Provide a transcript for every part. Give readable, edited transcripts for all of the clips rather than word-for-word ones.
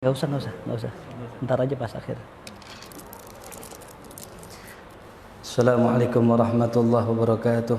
Nggak usah. Ntar aja pas akhir. Assalamualaikum warahmatullahi wabarakatuh.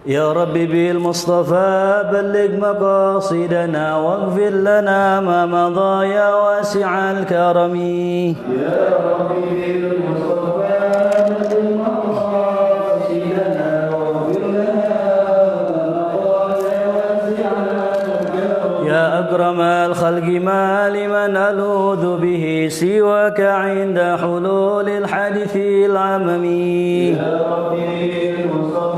Ya Rabbi bil Mustafa balligh maqasidana waghfir lana ma madha ya wasi'al karami. Ya Rabbi bil Mustafa balligh maqasidana waghfir lana ma madha ya wasi'al karami. Ya akramal khalqi ma liman aludhu bihi siwaka 'inda hululil hadithil amami. Ya Rabbi bil Mustafa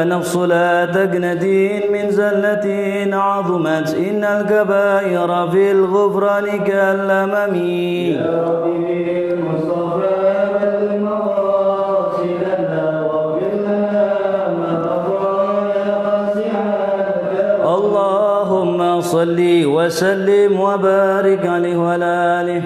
نفس لا تقنتين من زلة عظمت إن الكبائر في الغفران كالأمم. يا ربي بالمصطفى بالمقاصدنا واغفر لنا ما مضى يا واسع الكرم. اللهم صل وسلم وبارك عليه وعلى آله.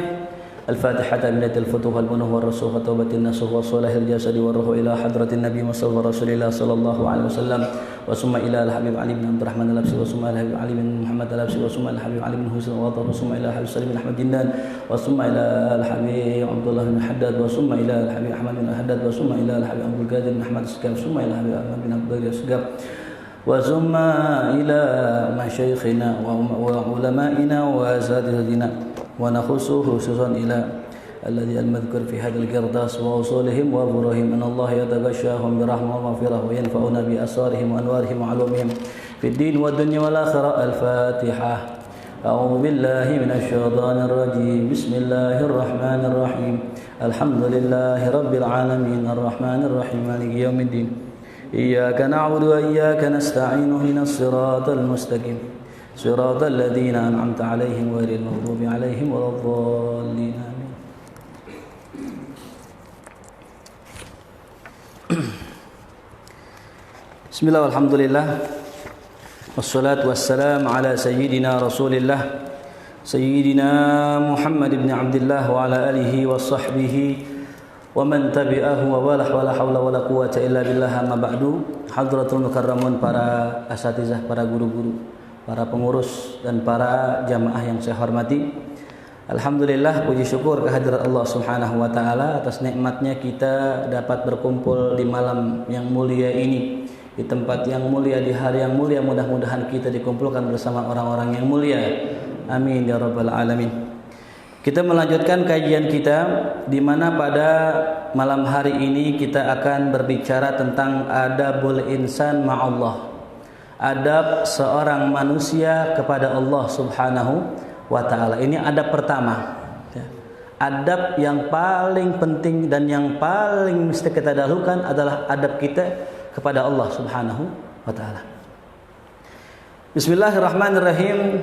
الفاتحة من الفتوح والبنوه والرسوخ وتوبة النسوخ والصلاح الجسد والروح إلى حضرة النبي مصطفى رسول الله صلى الله عليه وسلم وثم إلى الحبيب علي بن عبد الرحمن الأبسي وثم إلى الحبيب علي بن محمد الأبسي وثم إلى الحبيب علي بن حسين الوطن وثم إلى الحبيب سليم بن أحمد جنان وثم إلى الحبيب عبد الله بن حداد وثم إلى الحبيب أحمد بن حداد وثم إلى الحبيب عبد القادر بن أحمد السقاف ثم إلى الحبيب أحمد بن عبد الله السقاف وثم إلى مشايخنا وعلمائنا وأساتذتنا ونخصه خصوصا إلى الذي المذكور في هذا القرطاس وأصولهم وفروعهم أن الله يتغشاهم برحمة ومغفرة وينفعنا بأسرارهم وأنوارهم وعلومهم في الدين والدنيا والآخرة. الفاتحة. أعوذ بالله من الشيطان الرجيم. بسم الله الرحمن الرحيم. الحمد لله رب العالمين الرحمن الرحيم مالك يوم الدين إياك نعبد وإياك نستعين اهدنا الصراط المستقيم صراط الذين أنعمت عليهم غير المغضوب عليهم ولا الضالين آمين. Bismillah walhamdulillah wassalatu wassalamu ala sayyidina rasulillah sayyidina Muhammad ibn Abdillah wa ala alihi wa sahbihi wa man tabi'ahu wa wala hawla wa la quwwata illa billah. Amma ba'du. Hadratul mukarramun, para asatizah, para guru-guru, para pengurus dan para jamaah yang saya hormati. Alhamdulillah, puji syukur kehadirat Allah Subhanahu wa taala atas nikmatnya kita dapat berkumpul di malam yang mulia ini, di tempat yang mulia, di hari yang mulia. Mudah-mudahan kita dikumpulkan bersama orang-orang yang mulia. Amin ya rabbal alamin. Kita melanjutkan kajian kita, di mana pada malam hari ini kita akan berbicara tentang adabul insan ma'allah. Adab seorang manusia kepada Allah Subhanahu wa ta'ala. Ini adab pertama, adab yang paling penting dan yang paling mesti kita dahulukan adalah adab kita kepada Allah Subhanahu wa ta'ala. Bismillahirrahmanirrahim.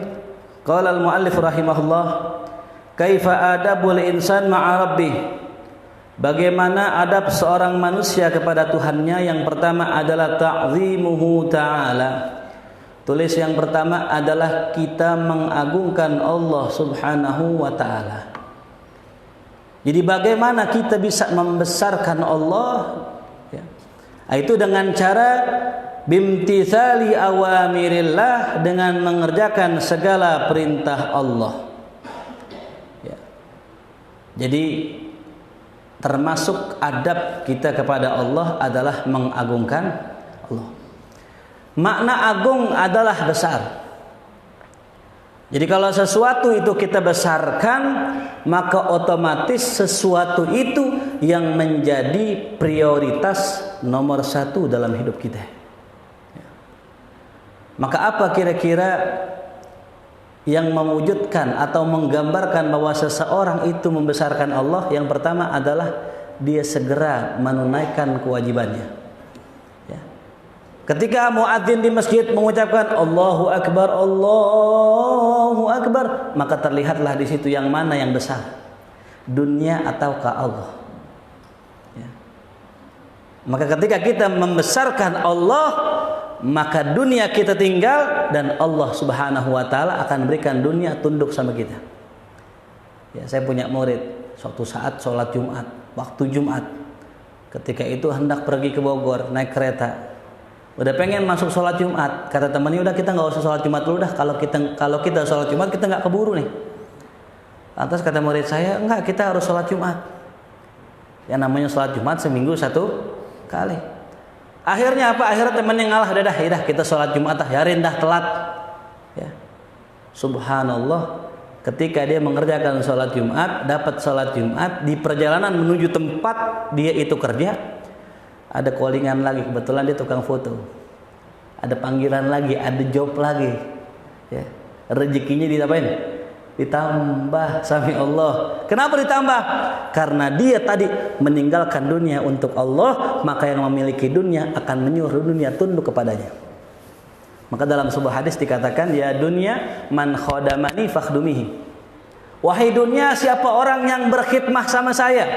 Qala al-muallif rahimahullah, kaifa adabul insan ma'a rabbih. Bagaimana adab seorang manusia kepada Tuhannya? Yang pertama adalah ta'zimuhu ta'ala. Tulis yang pertama adalah kita mengagungkan Allah Subhanahu wa ta'ala. Jadi bagaimana kita bisa membesarkan Allah? Itu dengan cara bimtithali awamirillah, dengan mengerjakan segala perintah Allah. Jadi termasuk adab kita kepada Allah adalah mengagungkan Allah. Makna agung adalah besar. Jadi kalau sesuatu itu kita besarkan, maka otomatis sesuatu itu yang menjadi prioritas nomor satu dalam hidup kita. Maka apa kira-kira yang mewujudkan atau menggambarkan bahwa seseorang itu membesarkan Allah? Yang pertama adalah dia segera menunaikan kewajibannya. Ketika muadzin di masjid mengucapkan Allahu Akbar, Allahu Akbar, maka terlihatlah di situ yang mana yang besar, dunia ataukah Allah. Maka ketika kita membesarkan Allah, maka dunia kita tinggal dan Allah Subhanahu wa taala akan berikan dunia tunduk sama kita. Saya punya murid, suatu saat sholat Jumat, waktu Jumat, Ketika itu hendak pergi ke Bogor naik kereta, udah pengen masuk sholat Jumat, kata temannya, udah kita nggak usah sholat Jumat dulu dah, kalau kita sholat Jumat kita nggak keburu nih. Lantas kata murid saya, enggak, kita harus sholat Jumat. Yang namanya sholat Jumat seminggu 1 kali. Akhirnya apa? Akhirnya temannya ngalah, udah kita sholat Jumat dah, yarin dah telat. Ya. Subhanallah, ketika dia mengerjakan sholat Jumat, dapat sholat Jumat, di perjalanan menuju tempat dia itu kerja, ada callingan lagi, kebetulan dia tukang foto. Ada panggilan lagi, ada job lagi. Ya. Rezekinya diapain? Ditambah, sami Allah. Kenapa ditambah? Karena dia tadi meninggalkan dunia untuk Allah, maka yang memiliki dunia akan menyuruh dunia tunduk kepadanya. Maka dalam sebuah hadis dikatakan, ya dunia man khodamani fakhdumihi. Wahai dunia, siapa orang yang berkhidmah sama saya?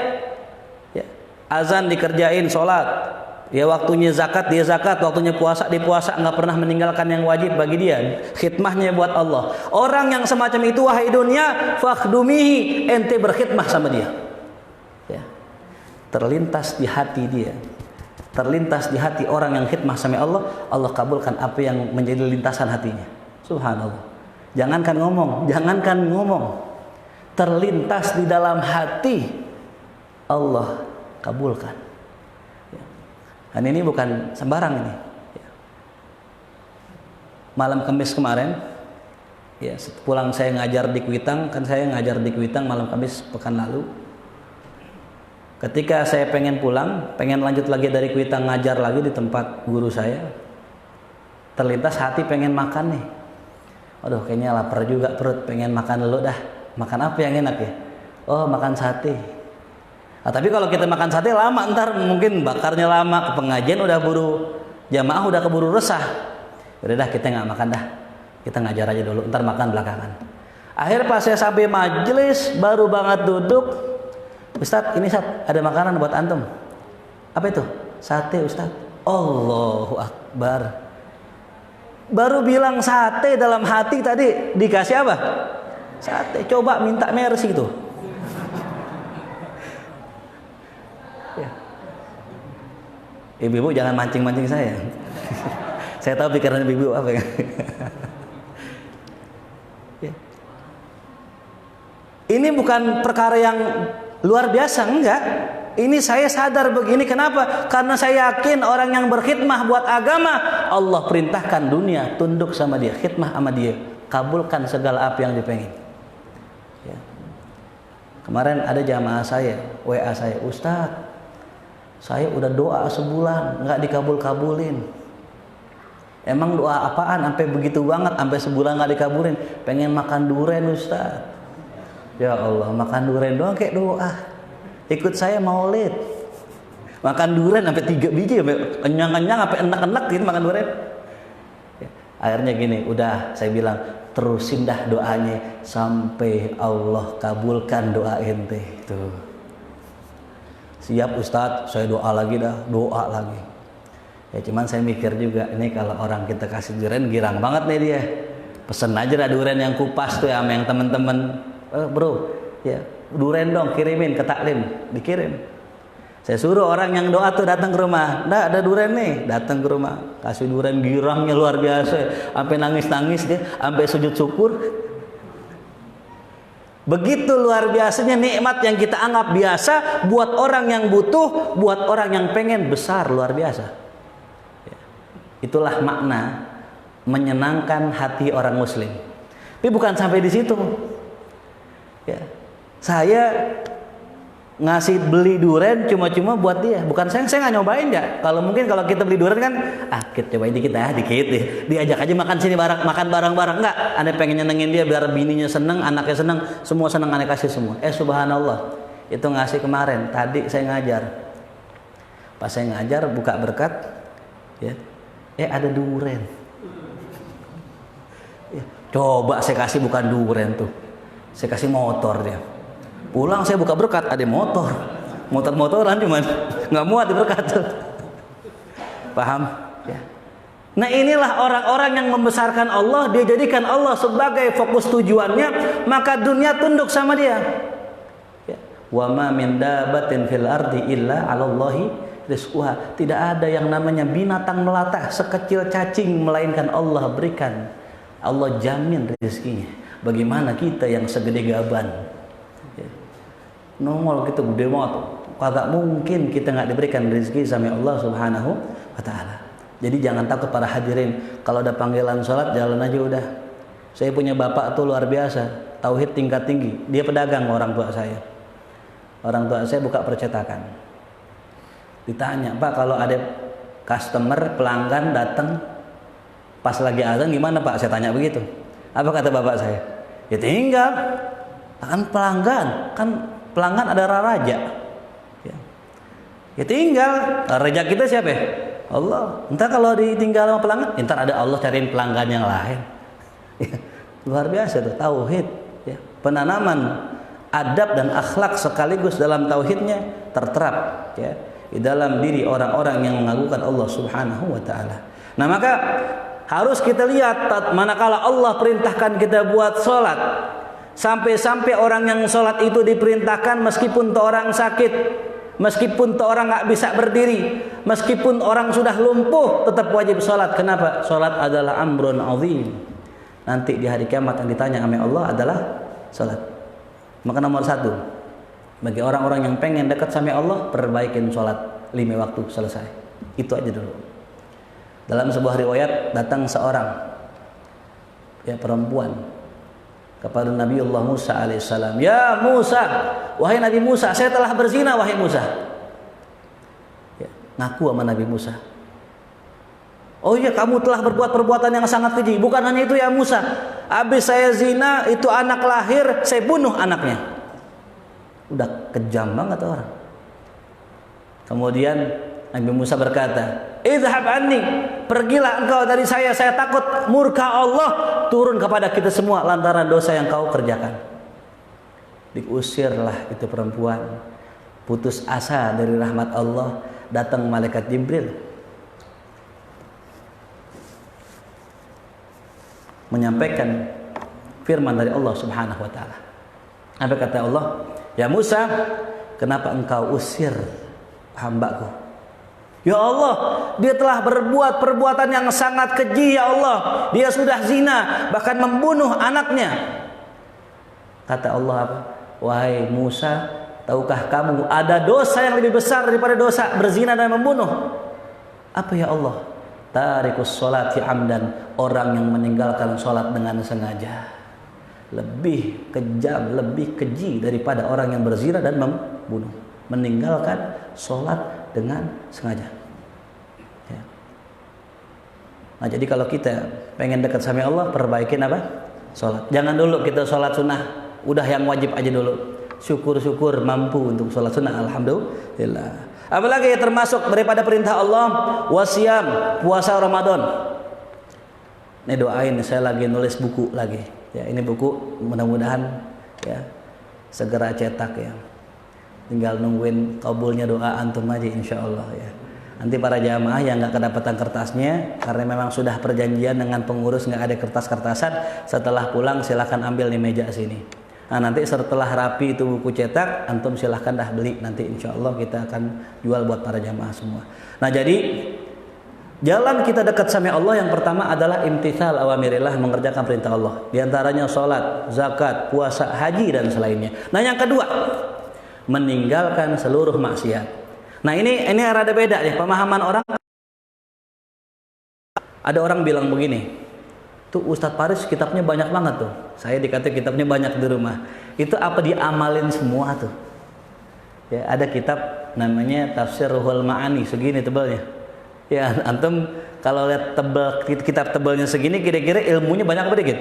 Ya. Azan dikerjain, sholat. Ya waktunya zakat, dia zakat. Waktunya puasa, dia puasa. Nggak pernah meninggalkan yang wajib bagi dia. Khidmahnya buat Allah. Orang yang semacam itu, wahai dunia, fakhdumihi, ente berkhidmah sama dia. Ya. Terlintas di hati dia, terlintas di hati orang yang khidmah sama Allah, Allah kabulkan apa yang menjadi lintasan hatinya. Subhanallah. Jangankan ngomong, terlintas di dalam hati, Allah kabulkan. Dan ini bukan sembarang ini. Malam Kamis kemarin, ya pulang saya ngajar di Kuitang, kan saya ngajar di Kuitang malam Kamis pekan lalu. Ketika saya pengen pulang, pengen lanjut lagi dari Kuitang ngajar lagi di tempat guru saya, terlintas hati pengen makan nih. Aduh, kayaknya lapar juga perut, pengen makan dulu dah. Makan apa yang enak ya? Oh, makan sate. Nah, tapi kalau kita makan sate lama, ntar mungkin bakarnya lama, ke pengajian udah buru, jamaah udah keburu resah. Udah dah, kita nggak makan dah, kita ngajar aja dulu, ntar makan belakangan. Akhir pas saya sampai majelis, baru banget duduk, Ustadz, ini Ustadz, ada makanan buat antum. Apa itu? Sate Ustadz. Allahu Akbar. Baru bilang sate, dalam hati tadi dikasih apa? Sate. Coba minta mercy tuh. Ibu-ibu jangan mancing-mancing saya. Saya tahu pikiran ibu-ibu apa ya. Ini bukan perkara yang luar biasa, enggak. Ini saya sadar begini, kenapa? Karena saya yakin orang yang berkhidmah buat agama, Allah perintahkan dunia tunduk sama dia, khidmah sama dia, kabulkan segala apa yang dipengen. Ya. Kemarin ada jamaah saya, WA saya, Ustadz, saya udah doa sebulan nggak dikabul-kabulin. Emang doa apaan sampai begitu banget, sampai sebulan nggak dikabulin? Pengen makan durian Ustaz. Ya Allah, makan durian doang kayak doa. Ikut saya maulid, makan durian sampai 3 biji, sampai kenyang-kenyang, sampai enak-enak gitu makan durian. Ya, akhirnya gini, udah saya bilang terusin dah doanya sampai Allah kabulkan doa ente. Tuh. Siap Ustadz, saya doa lagi dah, doa lagi. Ya cuman saya mikir juga, ini kalau orang kita kasih durian girang banget nih dia. Pesen aja dah durian yang kupas tuh ya sama yang temen-temen. Bro, ya durian dong kirimin ke taklim, dikirim. Saya suruh orang yang doa tuh datang ke rumah. Nggak ada durian nih, datang ke rumah. Kasih durian, girangnya luar biasa. Sampai nangis-nangis dia, sampai sujud syukur. Begitu luar biasanya nikmat yang kita anggap biasa, buat orang yang butuh, buat orang yang pengen, besar, luar biasa. Ya. Itulah makna menyenangkan hati orang muslim. Tapi bukan sampai di situ. Ya. Saya ngasih beli durian cuma-cuma buat dia, bukan saya nggak nyobain ya. Kalau mungkin kalau kita beli durian kan, kita cobain dikit deh, diajak aja makan sini makan bareng-bareng. Enggak, ane pengen nyenengin dia biar bininya seneng, anaknya seneng, semua seneng, ane kasih semua. Subhanallah, itu ngasih kemarin, tadi saya ngajar, pas saya ngajar buka berkat, ya, ada durian. Ya, coba saya kasih bukan durian tuh, saya kasih motor dia. Pulang saya buka berkat, ada motor-motoran cuman nggak muat di berkat. Paham? Ya. Nah inilah orang-orang yang membesarkan Allah, dia jadikan Allah sebagai fokus tujuannya, maka dunia tunduk sama dia. Ya. Wa ma min dabatin fil ardi illa 'alallahi rizquha. Tidak ada yang namanya binatang melata sekecil cacing melainkan Allah berikan. Allah jamin rezekinya. Bagaimana kita yang segede gaban? Nongol kita gede banget. Kagak mungkin kita nggak diberikan rezeki sama Allah Subhanahu wa taala. Jadi jangan takut para hadirin, kalau ada panggilan sholat jalan aja udah. Saya punya bapak tuh luar biasa, tauhid tingkat tinggi. Dia pedagang, orang tua saya. Orang tua saya buka percetakan. Ditanya, "Pak, kalau ada customer, pelanggan datang pas lagi azan gimana, Pak?" Saya tanya begitu. Apa kata bapak saya? "Ya tinggal. Kan pelanggan ada raja. Ya tinggal. Raja kita siapa ya? Allah. Entar kalau ditinggal sama pelanggan, entar ada Allah cariin pelanggan yang lain." Ya, luar biasa tuh tauhid. Ya, penanaman adab dan akhlak sekaligus dalam tauhidnya terterap ya di dalam diri orang-orang yang mengagungkan Allah Subhanahu wa taala. Nah, maka harus kita lihat manakala Allah perintahkan kita buat sholat, sampai-sampai orang yang sholat itu diperintahkan meskipun tuh orang sakit, meskipun tuh orang nggak bisa berdiri, meskipun orang sudah lumpuh, tetap wajib sholat. Kenapa? Sholat adalah amrun azim. Nanti di hari kiamat yang ditanya sama Allah adalah sholat. Maka nomor satu, bagi orang-orang yang pengen dekat sama Allah, perbaikin sholat 5 waktu selesai. Itu aja dulu. Dalam sebuah riwayat datang seorang perempuan kepada Nabiullah Musa alaihissalam. "Ya Musa, wahai Nabi Musa, saya telah berzina wahai Musa." Ngaku sama Nabi Musa. "Oh iya, kamu telah berbuat perbuatan yang sangat keji." "Bukan hanya itu ya Musa, habis saya zina, itu anak lahir, saya bunuh anaknya." Udah kejam banget orang. Kemudian Nabi Musa berkata, "Idhhab anni, pergilah engkau dari saya takut murka Allah turun kepada kita semua lantaran dosa yang kau kerjakan." Diusirlah itu perempuan, putus asa dari rahmat Allah. Datang malaikat Jibril menyampaikan firman dari Allah Subhanahu wa taala. Apa kata Allah? "Ya Musa, kenapa engkau usir hambaku?" "Ya Allah, dia telah berbuat perbuatan yang sangat keji ya Allah. Dia sudah zina, bahkan membunuh anaknya." Kata Allah apa? "Wahai Musa, tahukah kamu ada dosa yang lebih besar daripada dosa berzina dan membunuh?" "Apa ya Allah?" "Tarikus sholati amdan," orang yang meninggalkan sholat dengan sengaja. Lebih kejam, lebih keji daripada orang yang berzina dan membunuh. Meninggalkan sholat dengan sengaja. Ya. Nah, jadi kalau kita pengen dekat sama Allah, perbaikin apa? Sholat. Jangan dulu kita sholat sunnah, udah yang wajib aja dulu. Syukur-syukur mampu untuk sholat sunnah, alhamdulillah. Apalagi termasuk daripada perintah Allah, wasiyam, puasa Ramadan. Ini doain, saya lagi nulis buku lagi. Ya, ini buku mudah-mudahan ya segera cetak ya. Tinggal nungguin kabulnya doa antum aja insyaallah ya. Nanti para jamaah yang nggak kedapatan kertasnya karena memang sudah perjanjian dengan pengurus nggak ada kertas-kertasan, setelah pulang silahkan ambil di meja sini. Nah, nanti setelah rapi itu buku cetak, antum silahkan dah beli. Nanti insya Allah kita akan jual buat para jamaah semua. Nah, jadi jalan kita dekat sama Allah yang pertama adalah imtithal awamirillah, mengerjakan perintah Allah. Di antaranya sholat, zakat, puasa, haji dan selainnya. Nah, yang kedua, meninggalkan seluruh maksiat. Nah, ini rada beda nih pemahaman orang. Ada orang bilang begini, tuh Ustadz Paris kitabnya banyak banget tuh. Saya dikata kitabnya banyak di rumah. Itu apa diamalin semua tuh? Ya, ada kitab namanya Tafsir Ruhul Ma'ani, segini tebalnya. Ya, antum kalau lihat kitab tebalnya segini, kira-kira ilmunya banyak apa dikit?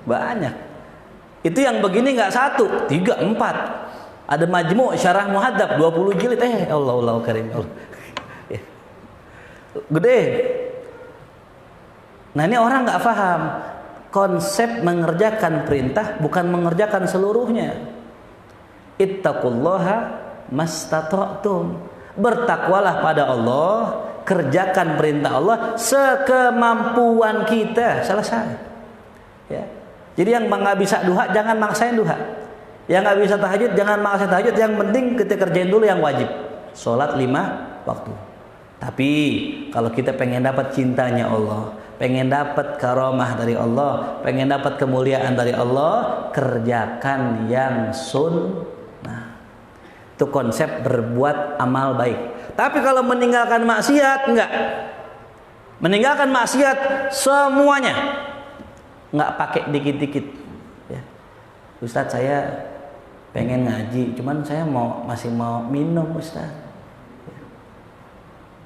Banyak. Itu yang begini nggak 1, 3, 4. Ada Majmu' Syarah Muhadzab 20 jilid. Allah karim. Allah. Ya. Gede. Nah, ini orang nggak paham konsep mengerjakan perintah bukan mengerjakan seluruhnya. Ittaqullaha mastata'tum. Bertakwalah pada Allah, kerjakan perintah Allah sekemampuan kita. Selesai. Ya. Jadi yang nggak bisa duha jangan maksain duha. Yang nggak bisa tahajud jangan maksain tahajud. Yang penting kita kerjain dulu yang wajib. Sholat 5 waktu. Tapi kalau kita pengen dapat cintanya Allah, pengen dapat karamah dari Allah, pengen dapat kemuliaan dari Allah, kerjakan yang sunnah. Itu konsep berbuat amal baik. Tapi kalau meninggalkan maksiat, enggak. Meninggalkan maksiat semuanya, enggak pakai dikit-dikit. Ya. Ustadz, saya pengen ngaji, cuman saya masih mau minum, Ustadz.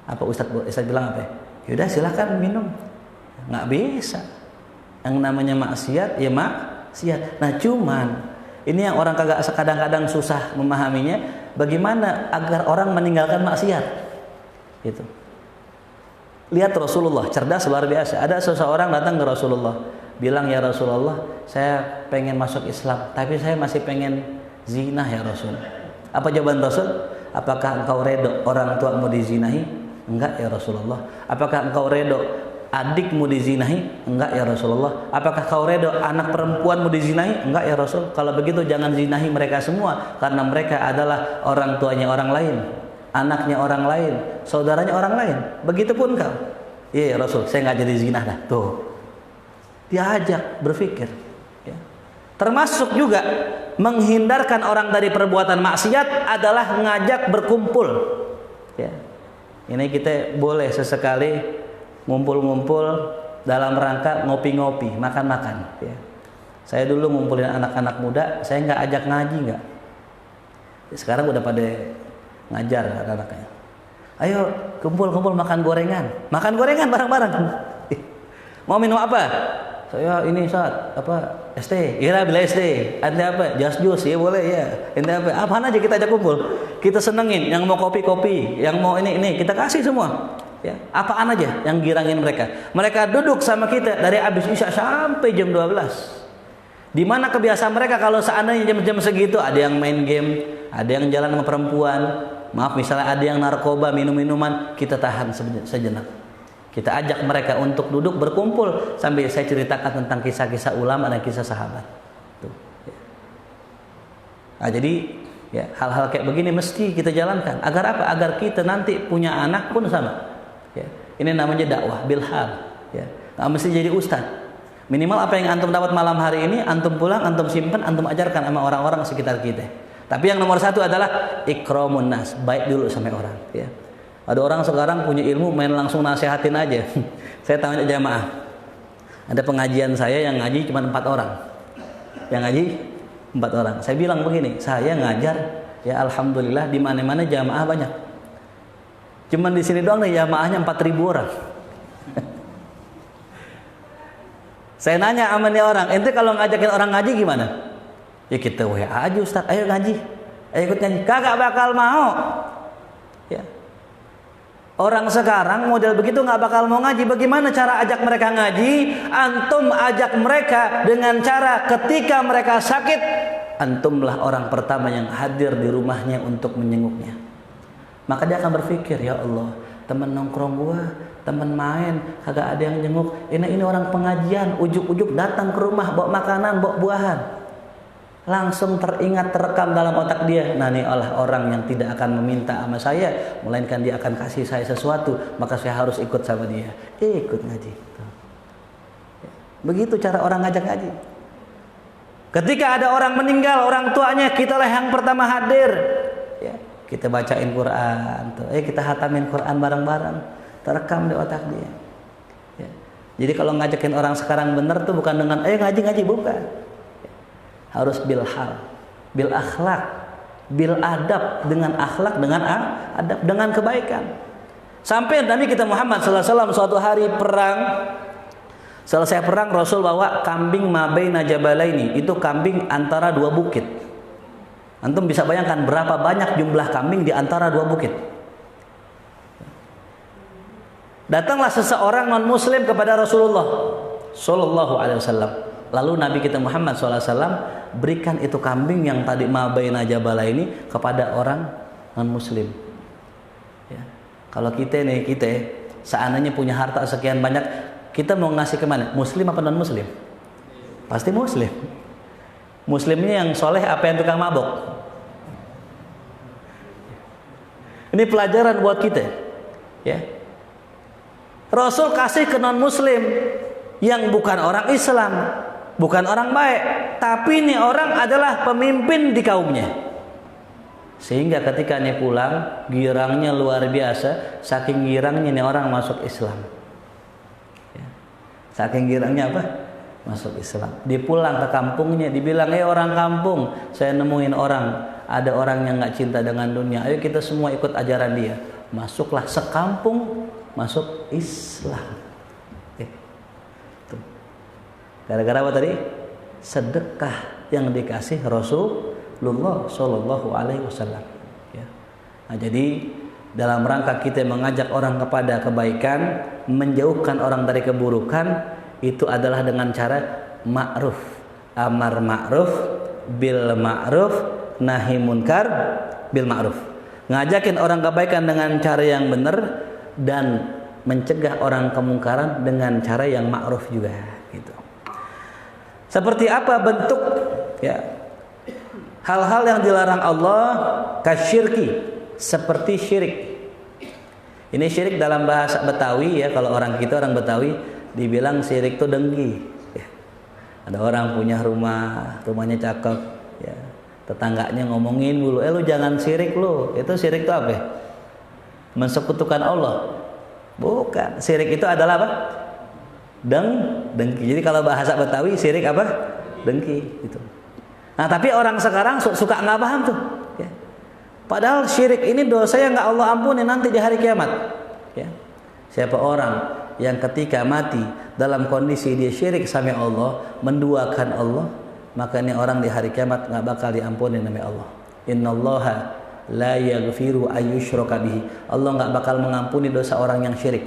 Apa Ustadz bilang apa? Yaudah silahkan minum. Nggak bisa. Yang namanya maksiat ya maksiat. Nah cuman ini yang orang kadang-kadang susah memahaminya, bagaimana agar orang meninggalkan maksiat. Gitu. Lihat Rasulullah, cerdas luar biasa. Ada seseorang datang ke Rasulullah, bilang, ya Rasulullah, saya pengen masuk Islam, tapi saya masih pengen zina ya Rasul. Apa jawaban Rasul? Apakah engkau redo orang tuamu dizinahi? Enggak ya Rasulullah. Apakah engkau redo adikmu dizinahi? Enggak ya Rasulullah. Apakah kau redo anak perempuanmu dizinahi? Enggak ya Rasul. Kalau begitu jangan zinahi mereka semua, karena mereka adalah orang tuanya orang lain, anaknya orang lain, saudaranya orang lain. Begitupun kau. Iya ya Rasul, saya nggak jadi zina dah. Tuh, diajak berpikir. Ya. Termasuk juga menghindarkan orang dari perbuatan maksiat adalah ngajak berkumpul. Ya. Ini kita boleh sesekali ngumpul-ngumpul dalam rangka ngopi-ngopi, makan-makan. Ya. Saya dulu ngumpulin anak-anak muda, saya nggak ajak ngaji nggak. Sekarang udah pada ngajar anak-anaknya. Ayo kumpul-kumpul makan gorengan bareng-bareng. Mau minum apa? Saya ini saat apa ST, Ira bila ST, anda apa? Jus ya boleh ya. Anda apa? Apaan aja kita ajak kumpul. Kita senengin. Yang mau kopi, yang mau ini kita kasih semua. Ya, apaan aja yang girangin mereka. Mereka duduk sama kita dari habis isya sampai jam 12. Di mana kebiasaan mereka kalau seandainya jam-jam segitu ada yang main game, ada yang jalan sama perempuan. Maaf misalnya ada yang narkoba, minum-minuman, kita tahan sejenak. Kita ajak mereka untuk duduk berkumpul sambil saya ceritakan tentang kisah-kisah ulama dan kisah sahabat. Tuh, ya. Nah, jadi ya, hal-hal kayak begini mesti kita jalankan. Agar apa? Agar kita nanti punya anak pun sama. Ya. Ini namanya dakwah bilhal. Ya. Nah, mesti jadi ustaz. Minimal apa yang antum dapat malam hari ini, antum pulang, antum simpan, antum ajarkan sama orang-orang sekitar kita. Tapi yang nomor satu adalah ikramun nas, baik dulu sama orang. Ya. Ada orang sekarang punya ilmu main langsung nasihatin aja. Saya tanya jamaah. Ada pengajian saya yang ngaji cuma 4 orang. Yang ngaji 4 orang. Saya bilang begini, saya ngajar ya alhamdulillah di mana-mana jamaah banyak. Cuman di sini doang nih jamaahnya 4.000 orang. Saya nanya sama nih orang, ente kalau ngajakin orang ngaji gimana? Ya kita WA aja Ustaz, ayo ngaji. Ayo ikut ngaji. Kagak bakal mau. Ya. Orang sekarang model begitu nggak bakal mau ngaji. Bagaimana cara ajak mereka ngaji? Antum ajak mereka dengan cara ketika mereka sakit, antumlah orang pertama yang hadir di rumahnya untuk menjenguknya. Maka dia akan berpikir, ya Allah, teman nongkrong gua, teman main, kagak ada yang jenguk. Ini orang pengajian, ujuk-ujuk datang ke rumah bawa makanan, bawa buahan. Langsung teringat, terekam dalam otak dia. Nah ini orang yang tidak akan meminta sama saya, melainkan dia akan kasih saya sesuatu, maka saya harus ikut sama dia. Ikut ngaji. Begitu cara orang ngajak ngaji. Ketika ada orang meninggal, orang tuanya, kitalah yang pertama hadir. Ya, kita bacain Quran, kita hatamin Quran bareng-bareng, terekam di otak dia. Ya. Jadi kalau ngajakin orang sekarang benar tuh bukan dengan ngaji-ngaji, bukan. Harus bil hal, bil akhlak, bil adab, dengan akhlak, dengan adab, dengan kebaikan. Sampai Nabi kita Muhammad SAW suatu hari perang, selesai perang Rasul bawa kambing mabaina jabalaini, itu kambing antara 2 bukit. Antum bisa bayangkan berapa banyak jumlah kambing di antara 2 bukit. Datanglah seseorang non muslim kepada Rasulullah Sallallahu Alaihi Wasallam. Lalu Nabi kita Muhammad SAW berikan itu kambing yang tadi mabaina jabala ini kepada orang non muslim. Ya. Kalau kita seandainya punya harta sekian banyak, kita mau ngasih kemana? Muslim apa non muslim? Pasti muslim. Muslimnya yang soleh apa yang tukang mabok? Ini pelajaran buat kita. Ya. Rasul kasih ke non-muslim yang bukan orang Islam, bukan orang baik, tapi ini orang adalah pemimpin di kaumnya. Sehingga ketika ini pulang, girangnya luar biasa. Saking girangnya ini orang masuk Islam. Ya. Saking girangnya apa? Masuk Islam. Dipulang ke kampungnya, dibilang, orang kampung, saya nemuin orang, ada orang yang nggak cinta dengan dunia. Ayo kita semua ikut ajaran dia. Masuklah sekampung, masuk Islam. Gara-gara apa tadi? Sedekah yang dikasih Rasulullah Shallallahu Alaihi Wasallam. Ya. Nah, jadi dalam rangka kita mengajak orang kepada kebaikan, menjauhkan orang dari keburukan, itu adalah dengan cara ma'ruf, amar ma'ruf, bil ma'ruf, nahi munkar, bil ma'ruf. Ngajakin orang kebaikan dengan cara yang benar dan mencegah orang kemungkaran dengan cara yang ma'ruf juga. Gitu. Seperti apa bentuk ya hal-hal yang dilarang Allah? Kasyirki, seperti syirik. Ini syirik dalam bahasa Betawi ya, kalau orang kita orang Betawi dibilang syirik itu dengki. Ya. Ada orang punya rumah, rumahnya cakep, ya. Tetangganya ngomongin dulu, lu jangan syirik lu. Itu syirik itu apa? Mensekutukan Allah. Bukan. Syirik itu adalah apa? Dengki. Jadi kalau bahasa Betawi syirik apa? Dengki gitu. Nah, tapi orang sekarang suka nggak paham tuh. Ya. Padahal syirik ini dosa yang nggak Allah ampuni nanti di hari kiamat. Ya. Siapa orang yang ketika mati dalam kondisi dia syirik sama Allah, menduakan Allah, maka ini orang di hari kiamat nggak bakal diampuni nama Allah. Innallaha la yaghfiru ayyushraka bihi. Allah nggak bakal mengampuni dosa orang yang syirik.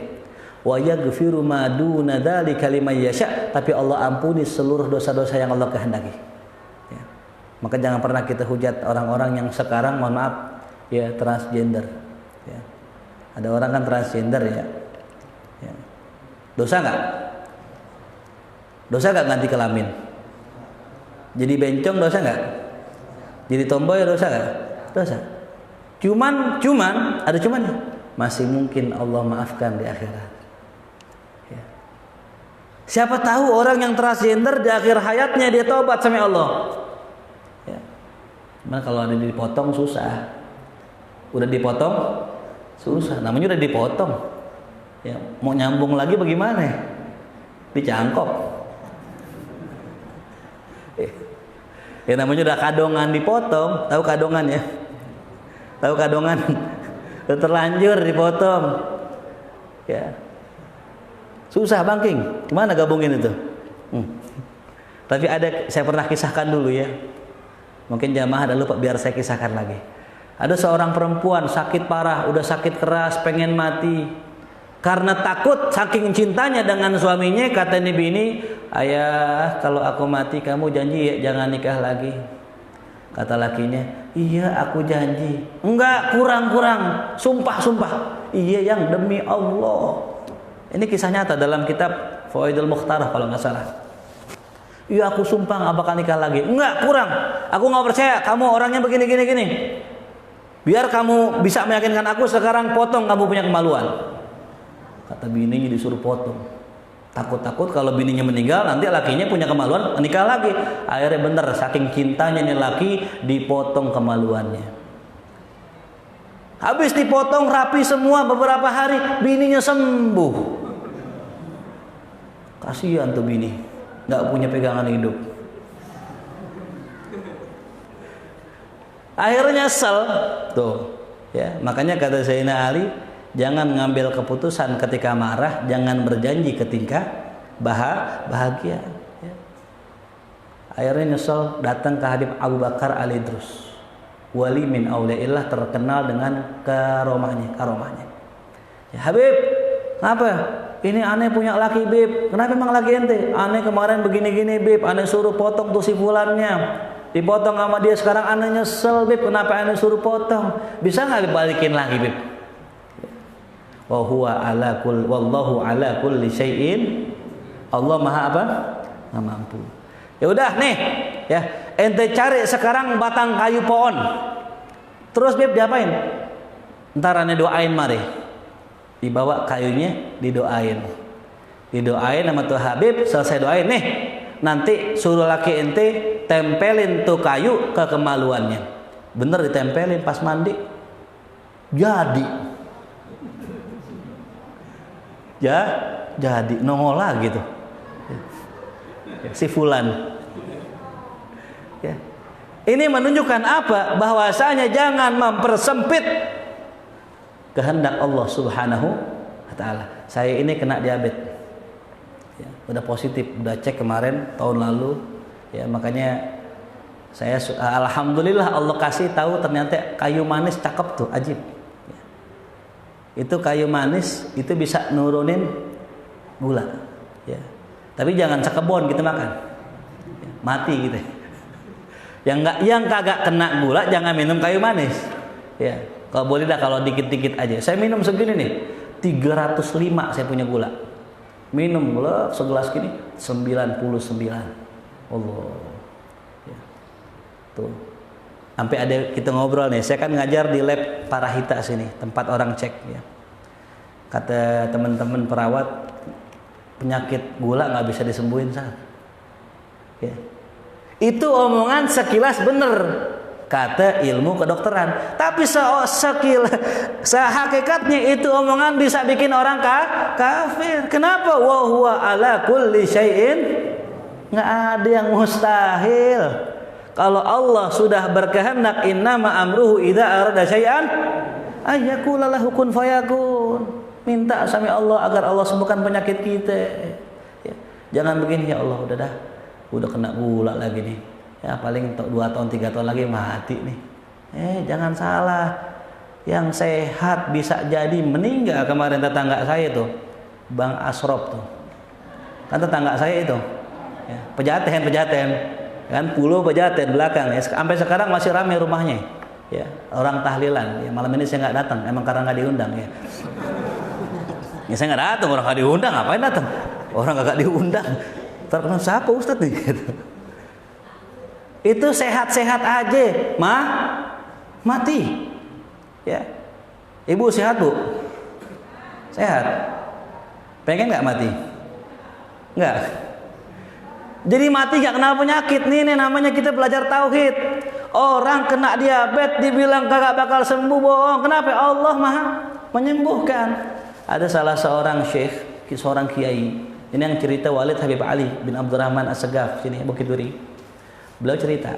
Wa yaghfiru ma duna dzalika liman yasha, tapi Allah ampuni seluruh dosa-dosa yang Allah kehendaki. Ya. Maka jangan pernah kita hujat orang-orang yang sekarang, mohon maaf, ya transgender. Ya. Ada orang kan transgender ya. Ya. Dosa nggak? Dosa nggak ganti kelamin? Jadi bencong dosa nggak? Jadi tomboy dosa nggak? Dosa. Cuman ada cuman masih mungkin Allah maafkan di akhirat. Ya. Siapa tahu orang yang transgender di akhir hayatnya dia taubat sama Allah. Ya. Cuman kalau ada dipotong susah. Udah dipotong susah. Namanya udah dipotong. Ya, mau nyambung lagi bagaimana? Dicangkok. Ya namanya udah kadongan dipotong, tahu kadongan ya? Tahu kadongan? Udah terlanjur dipotong. Ya. Susah bangking. Gimana gabungin itu? Tapi saya pernah kisahkan dulu ya. Mungkin jamaah ada lupa, biar saya kisahkan lagi. Ada seorang perempuan sakit parah, udah sakit keras, pengen mati. Karena takut, saking cintanya dengan suaminya, kata ini bini, ayah kalau aku mati kamu janji ya jangan nikah lagi. Kata lakinya, iya aku janji. Enggak, kurang, sumpah. Iya yang demi Allah. Ini kisah nyata dalam kitab Fawaidul Mukhtarah kalau nggak salah. Iya aku sumpah nggak bakal nikah lagi. Enggak, kurang. Aku nggak percaya kamu orangnya begini. Biar kamu bisa meyakinkan aku, sekarang potong kamu punya kemaluan. Kata bininya disuruh potong. Takut kalau bininya meninggal nanti lakinya punya kemaluan menikah lagi. Akhirnya bener, saking cintanya nih laki dipotong kemaluannya. Habis dipotong rapi semua, beberapa hari bininya sembuh. Kasihan tuh bini, nggak punya pegangan hidup. Akhirnya nyesel tuh. Ya, makanya kata Sayyidina Ali, jangan ngambil keputusan ketika marah, jangan berjanji ketika bahagia. Ya. Akhirnya nyesel, datang ke Habib Abu Bakar Al-Idrus, wali min auliyaillah, terkenal dengan karomahnya. Ya, Habib, kenapa? Ini aneh punya laki Bib. Kenapa emang laki ente? Aneh kemarin begini Bib, aneh suruh potong tuh si fulannya, dipotong sama dia, sekarang aneh nyesel Bib, kenapa aneh suruh potong? Bisa nggak dibalikin lagi Bib? Wallahu ala kulli syai'in, Allah maha apa? Maha mampu. Ya udah nih, ya ente cari sekarang batang kayu pohon. Terus Bib diapain? Entarane doain mari. Dibawa kayunya, didoain sama tuh Habib, selesai doain nih. Nanti suruh laki ente tempelin tuh kayu ke kemaluannya. Bener ditempelin pas mandi. Jadi. Jadi nongol lagi tuh. Si fulan. Ya. Ini menunjukkan apa? Bahwasanya jangan mempersempit kehendak Allah Subhanahu wa taala. Saya ini kena diabetes. Ya, udah positif, udah cek kemarin tahun lalu. Ya, makanya saya alhamdulillah Allah kasih tahu ternyata kayu manis cakep tuh, ajib. Ya. Itu kayu manis itu bisa nurunin gula. Ya. Tapi jangan sekebon kita makan. Ya, mati gitu. Yang kagak kena gula jangan minum kayu manis. Ya, kalau boleh dah kalau dikit-dikit aja. Saya minum segini nih, 305 saya punya gula. Minum gula segelas gini 99. Allah. Ya. Tuh. Sampai ada kita ngobrol nih. Saya kan ngajar di lab Parahita sini, tempat orang cek ya. Kata teman-teman perawat, penyakit gula nggak bisa disembuhin Sal. Ya. Itu omongan sekilas bener kata ilmu kedokteran, tapi sehakikatnya itu omongan bisa bikin orang kafir. Kenapa? Wa huwa ala kulli syai'in, nggak ada yang mustahil. Kalau Allah sudah berkehendak, innama amruhu idza arada syai'an ayyakula lahu kun fayakun. Minta sama Allah agar Allah sembuhkan penyakit kita. Ya. Jangan begini, ya Allah udah kena gula lagi nih. Ya paling 2 tahun 3 tahun lagi mati nih. Jangan salah. Yang sehat bisa jadi meninggal. Kemarin tetangga saya tuh, Bang Asrop tuh. Kan tetangga saya itu. Ya, pejaten. Kan pulau pejaten belakang ya. Sampai sekarang masih ramai rumahnya. Ya, orang tahlilan. Ya, malam ini saya nggak datang, emang karena nggak diundang ya. Ya saya nggak datang, orang nggak diundang, ngapain datang? Orang nggak diundang. Terkenal siapa Ustadz nih? Gitu. Itu sehat-sehat aja, mati. Ya, ibu sehat bu? Sehat. Pengen nggak mati? Nggak. Jadi mati nggak kenal penyakit. Nih namanya kita belajar tauhid. Orang kena diabetes dibilang kagak bakal sembuh, bohong. Kenapa? Allah Maha menyembuhkan. Ada salah seorang syekh, seorang kiai. Ini yang cerita Walid Habib Ali bin Abdurrahman As-Segaf sini Bukit Duri. Beliau cerita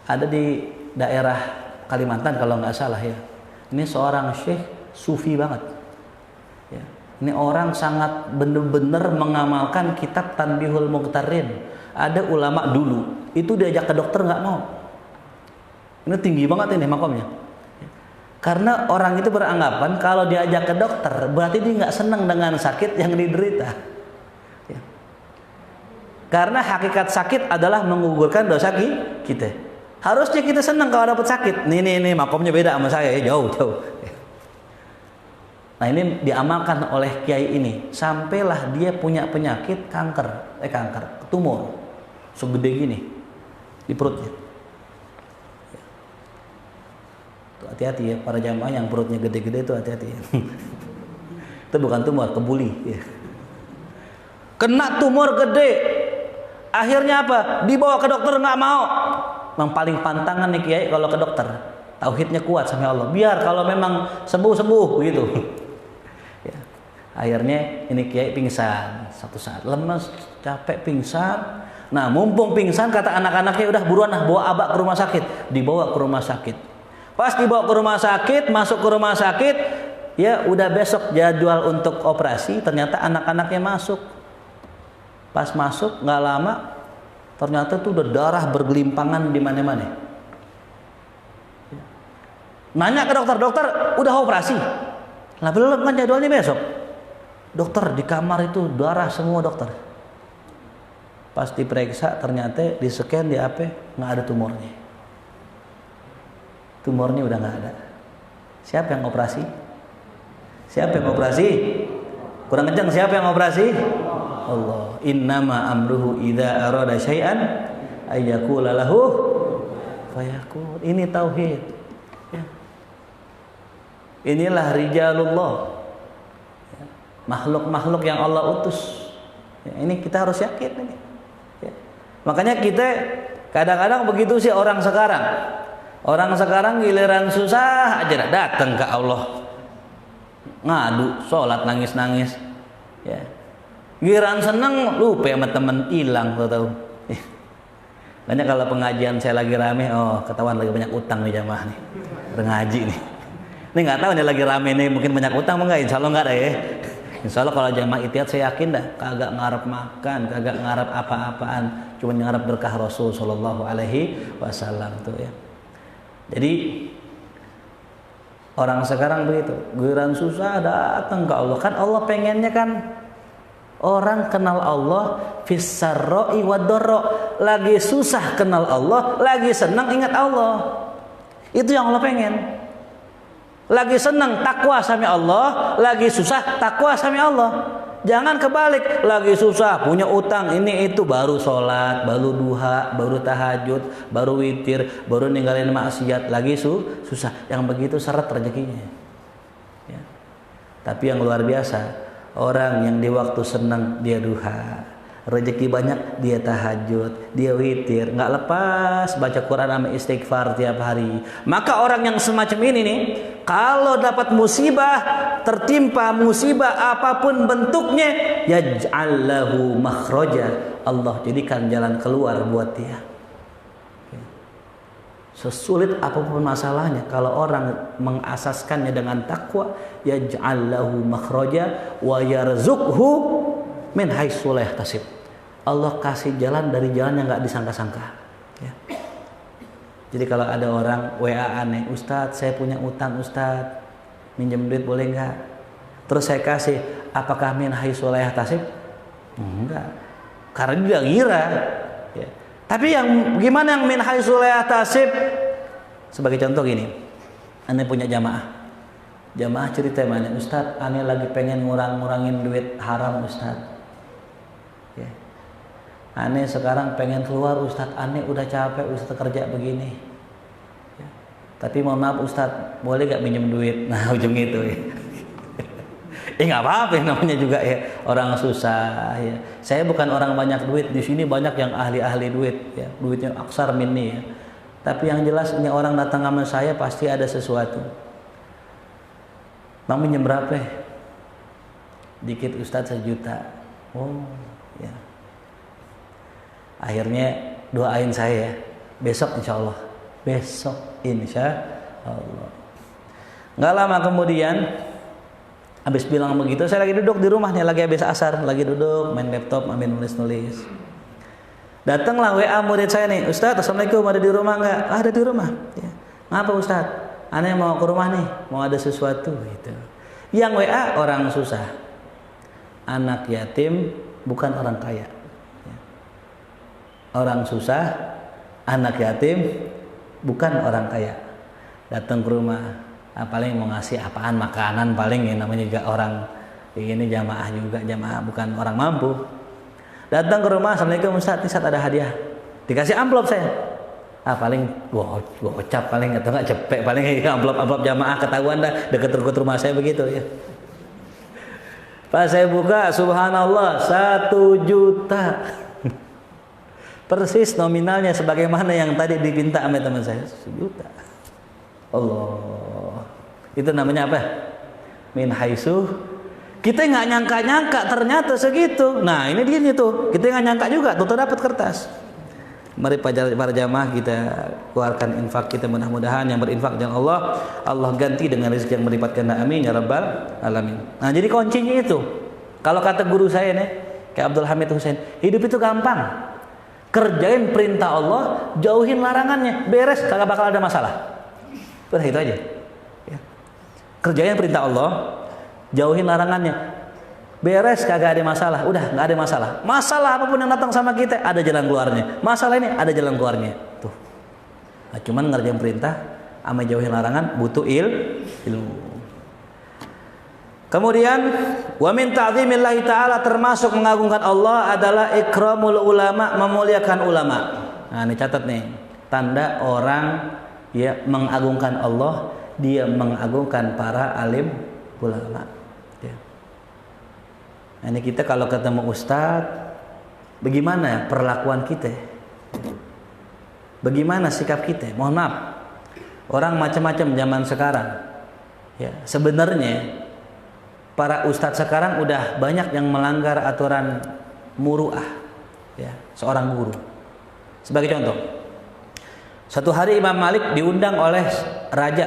ada di daerah Kalimantan kalau nggak salah ya. Ini seorang syekh sufi banget. Ya. Ini orang sangat benar-benar mengamalkan kitab Tanbihul Muqtarin. Ada ulama dulu itu diajak ke dokter nggak mau. Ini tinggi banget ini makomnya. Karena orang itu beranggapan kalau diajak ke dokter berarti dia nggak senang dengan sakit yang diderita. Ya. Karena hakikat sakit adalah menggugurkan dosa kita. Harusnya kita senang kalau dapat sakit. Nih makomnya beda sama saya ya, jauh. Ya. Nah ini diamalkan oleh kiai ini. Sampailah dia punya penyakit kanker, tumor segede gini di perutnya. Hati-hati ya para jamaah yang perutnya gede-gede itu hati-hati ya. Itu bukan tumor, kebuli ya. Kena tumor gede. Akhirnya apa? Dibawa ke dokter nggak mau. Yang paling pantangan nih kiai kalau ke dokter. Tauhidnya kuat sama Allah. Biar kalau memang sembuh gitu. Ya. Akhirnya ini kiai pingsan. Satu saat lemes, capek pingsan. Nah mumpung pingsan kata anak-anaknya udah buruan bawa abak ke rumah sakit. Dibawa ke rumah sakit. Pas dibawa ke rumah sakit, masuk ke rumah sakit, ya udah besok jadwal untuk operasi, ternyata anak-anaknya masuk. Pas masuk nggak lama, ternyata tuh udah darah bergelimpangan di mana-mana. Nanya ke dokter udah operasi? Lah belum kan jadwalnya besok. Dokter di kamar itu darah semua dokter. Pas diperiksa ternyata di scan di AP nggak ada tumornya. Tumornya udah nggak ada. Siapa yang operasi? Kurang kencang, siapa yang operasi? Allah. Innama amruhu idza arada syai'an ayyakula lahu fayakun. Ini tauhid. Ya. Inilah rijalullah, makhluk-makhluk yang Allah utus. Ini kita harus yakin ini. Makanya kita kadang-kadang begitu sih orang sekarang. Orang sekarang giliran susah aja datang ke Allah, ngadu, sholat nangis-nangis. Ya. Giliran seneng lupa sama temen, hilang tahu. Makanya kalau pengajian saya lagi rame, oh ketahuan lagi banyak utang nih jamaah nih, ngaji nih. Ini nggak tahu nih lagi rame nih, mungkin banyak utang enggak? Insya Allah nggak ada ya. Insya Allah kalau jamaah Ittihad saya yakin dah, kagak ngarep makan, kagak ngarep apa-apaan, cuma ngarep berkah Rasul Shallallahu Alaihi Wasallam tuh ya. Jadi orang sekarang begitu, giliran susah datang ke Allah. Kan Allah pengennya kan orang kenal Allah fis-sarra'i wad-dharra. Lagi susah kenal Allah, lagi senang ingat Allah. Itu yang Allah pengen. Lagi senang takwa sama Allah, lagi susah takwa sama Allah. Jangan kebalik, lagi susah punya utang ini itu baru sholat, baru duha, baru tahajud, baru witir, baru ninggalin maksiat, lagi susah. Yang begitu seret rezekinya. Ya. Tapi yang luar biasa, orang yang di waktu senang dia duha, rezeki banyak dia tahajud, dia witir, nggak lepas baca Quran sama istighfar tiap hari. Maka orang yang semacam ini nih, kalau dapat musibah, tertimpa musibah apapun bentuknya, yaj'al lahu makhraja, Allah jadikan jalan keluar buat dia. Sesulit apapun masalahnya, kalau orang mengasaskannya dengan takwa, yaj'al lahu makhraja wa yarzuqhu min haitsu la yahtasib. Allah kasih jalan dari jalan yang nggak disangka-sangka. Ya. Jadi kalau ada orang WA aneh, Ustadz saya punya utang Ustadz, minjem duit boleh nggak? Terus saya kasih, apakah min haitsu la yahtasib? Enggak, karena dia ngira. Ya. Tapi yang gimana yang min haitsu la yahtasib? Sebagai contoh gini, aneh punya jamaah cerita mana, Ustadz aneh lagi pengen ngurangin duit haram Ustadz. Ya. Aneh sekarang pengen keluar Ustadz, aneh udah capek Ustadz kerja begini ya. Tapi mohon maaf Ustadz, boleh gak minjem duit? Nah ujung itu ya. Nggak apa-apa namanya juga ya orang susah ya. Saya bukan orang banyak duit, di sini banyak yang ahli-ahli duit ya, duitnya aksar minni ya. Tapi yang jelas ini orang datang sama saya pasti ada sesuatu. Bang minjem berapa? Dikit Ustadz 1 juta. Oh ya. Akhirnya doain saya besok insya Allah. Besok insya Allah. Nggak lama kemudian habis bilang begitu, saya lagi duduk di rumah nih, lagi habis asar, lagi duduk main laptop, ambil nulis-nulis. Datanglah WA murid saya nih, Ustadz assalamualaikum, ada di rumah nggak? Ada di rumah. Ya. Ngapa Ustadz? Aneh mau ke rumah nih, mau ada sesuatu gitu. Yang WA orang susah, anak yatim, bukan orang kaya. Orang susah, anak yatim, bukan orang kaya. Datang ke rumah, paling mau ngasih apaan, makanan paling ya, namanya juga orang ini jamaah juga, jamaah bukan orang mampu. Datang ke rumah, assalamualaikum Ustaz, ini Ustaz ada hadiah. Dikasih amplop saya. Paling gocap paling atau enggak cepet paling amplop jamaah ketahuan dah deket-deket rumah saya begitu ya. Pas saya buka, subhanallah 1 juta. Persis nominalnya sebagaimana yang tadi dipinta sama teman saya, 1 juta. Allah. Itu namanya apa? Min haitsu. Kita nggak nyangka-nyangka ternyata segitu. Nah ini dia nih tuh. Kita nggak nyangka juga tuh dapat kertas. Mari para jamaah kita keluarkan infak kita, mudah-mudahan yang berinfak dengan Allah ganti dengan rezeki yang berlipat ganda, amin ya rabbal alamin. Nah jadi kuncinya itu. Kalau kata guru saya nih, kayak Abdul Hamid Hussein, hidup itu gampang. Kerjain perintah Allah, jauhin larangannya, beres, kagak bakal ada masalah. Udah itu aja. Ya. Kerjain perintah Allah, jauhin larangannya, beres, kagak ada masalah. Udah nggak ada masalah. Masalah apapun yang datang sama kita ada jalan keluarnya. Masalah ini ada jalan keluarnya. Tuh. Nah, cuman ngerjain perintah, sama jauhin larangan butuh ilmu. Kemudian wa min ta'zimillahi ta'ala, termasuk mengagungkan Allah adalah ikramul ulama, memuliakan ulama. Nah, ini catat nih. Tanda orang ya mengagungkan Allah, dia mengagungkan para alim ulama. Ya. Nah, ini kita kalau ketemu ustadz, bagaimana perlakuan kita? Bagaimana sikap kita? Mohon maaf, orang macam-macam zaman sekarang. Ya, sebenarnya para ustadz sekarang udah banyak yang melanggar aturan muru'ah, ya, seorang guru. Sebagai contoh, satu hari Imam Malik diundang oleh raja,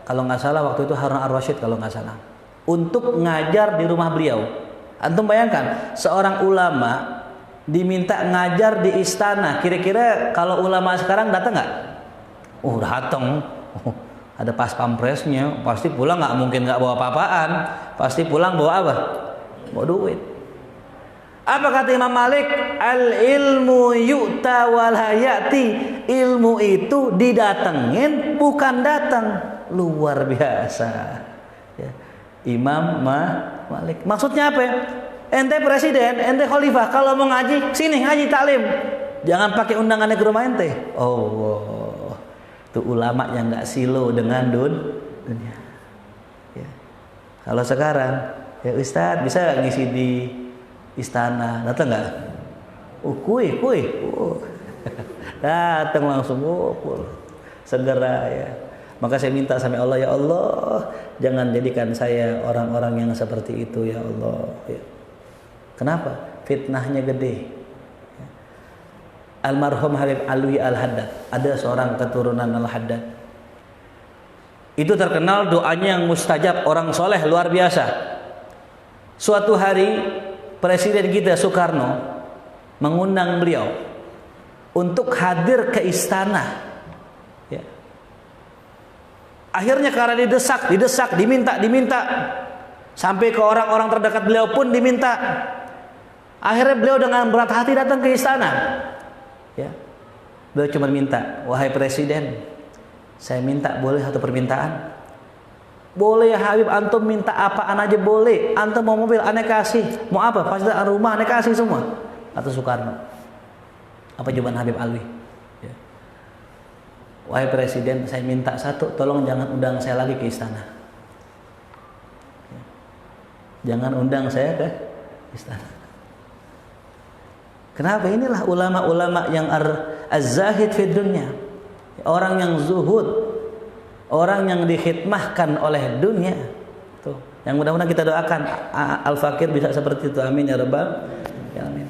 kalau nggak salah waktu itu Harun ar-Rasyid kalau nggak salah, untuk ngajar di rumah beliau. Antum bayangkan, seorang ulama diminta ngajar di istana. Kira-kira kalau ulama sekarang datang nggak? Oh, datang. Ada pas pampresnya, pasti pulang nggak mungkin nggak bawa apa-apaan, pasti pulang bawa apa? Bawa duit. Apa kata Imam Malik? Al ilmu yu'ta walayati. Ilmu itu didatengin, bukan datang. Luar biasa. Ya. Imam Malik. Maksudnya apa? Ente presiden, ente khalifah, kalau mau ngaji, sini ngaji taklim. Jangan pakai undangannya ke rumah ente. Oh. Itu ulama yang nggak silo dengan dunia. Ya. Kalau sekarang, ya Ustadz bisa nggak ngisi di istana? Datang nggak? Kuy. Datang langsung, segera ya. Maka saya minta sama Allah, ya Allah, jangan jadikan saya orang-orang yang seperti itu, ya Allah. Ya. Kenapa? Fitnahnya gede. Almarhum Habib Alwi Al-Haddad, ada seorang keturunan Al-Haddad. Itu terkenal doanya yang mustajab, orang soleh luar biasa. Suatu hari Presiden kita Soekarno mengundang beliau untuk hadir ke istana. Ya. Akhirnya karena didesak, diminta, sampai ke orang-orang terdekat beliau pun diminta. Akhirnya beliau dengan berat hati datang ke istana. Ya. Beliau cuma minta, wahai presiden, saya minta boleh satu permintaan? Boleh ya Habib, antum minta apaan aja boleh. Antum mau mobil, aneh kasih. Mau apa? Fasilitas rumah, aneh kasih semua. Atau Soekarno. Apa jawaban Habib Alwi? Ya. Wahai presiden, saya minta satu, tolong jangan undang saya lagi ke istana. Ya. Jangan undang saya ke istana. Kenapa? Inilah ulama-ulama yang az-zahid fi dunya. Orang yang zuhud, orang yang dikhidmahkan oleh dunia. Tuh, yang mudah-mudahan kita doakan Al-Fakir bisa seperti itu. Amin ya rabbal alamin.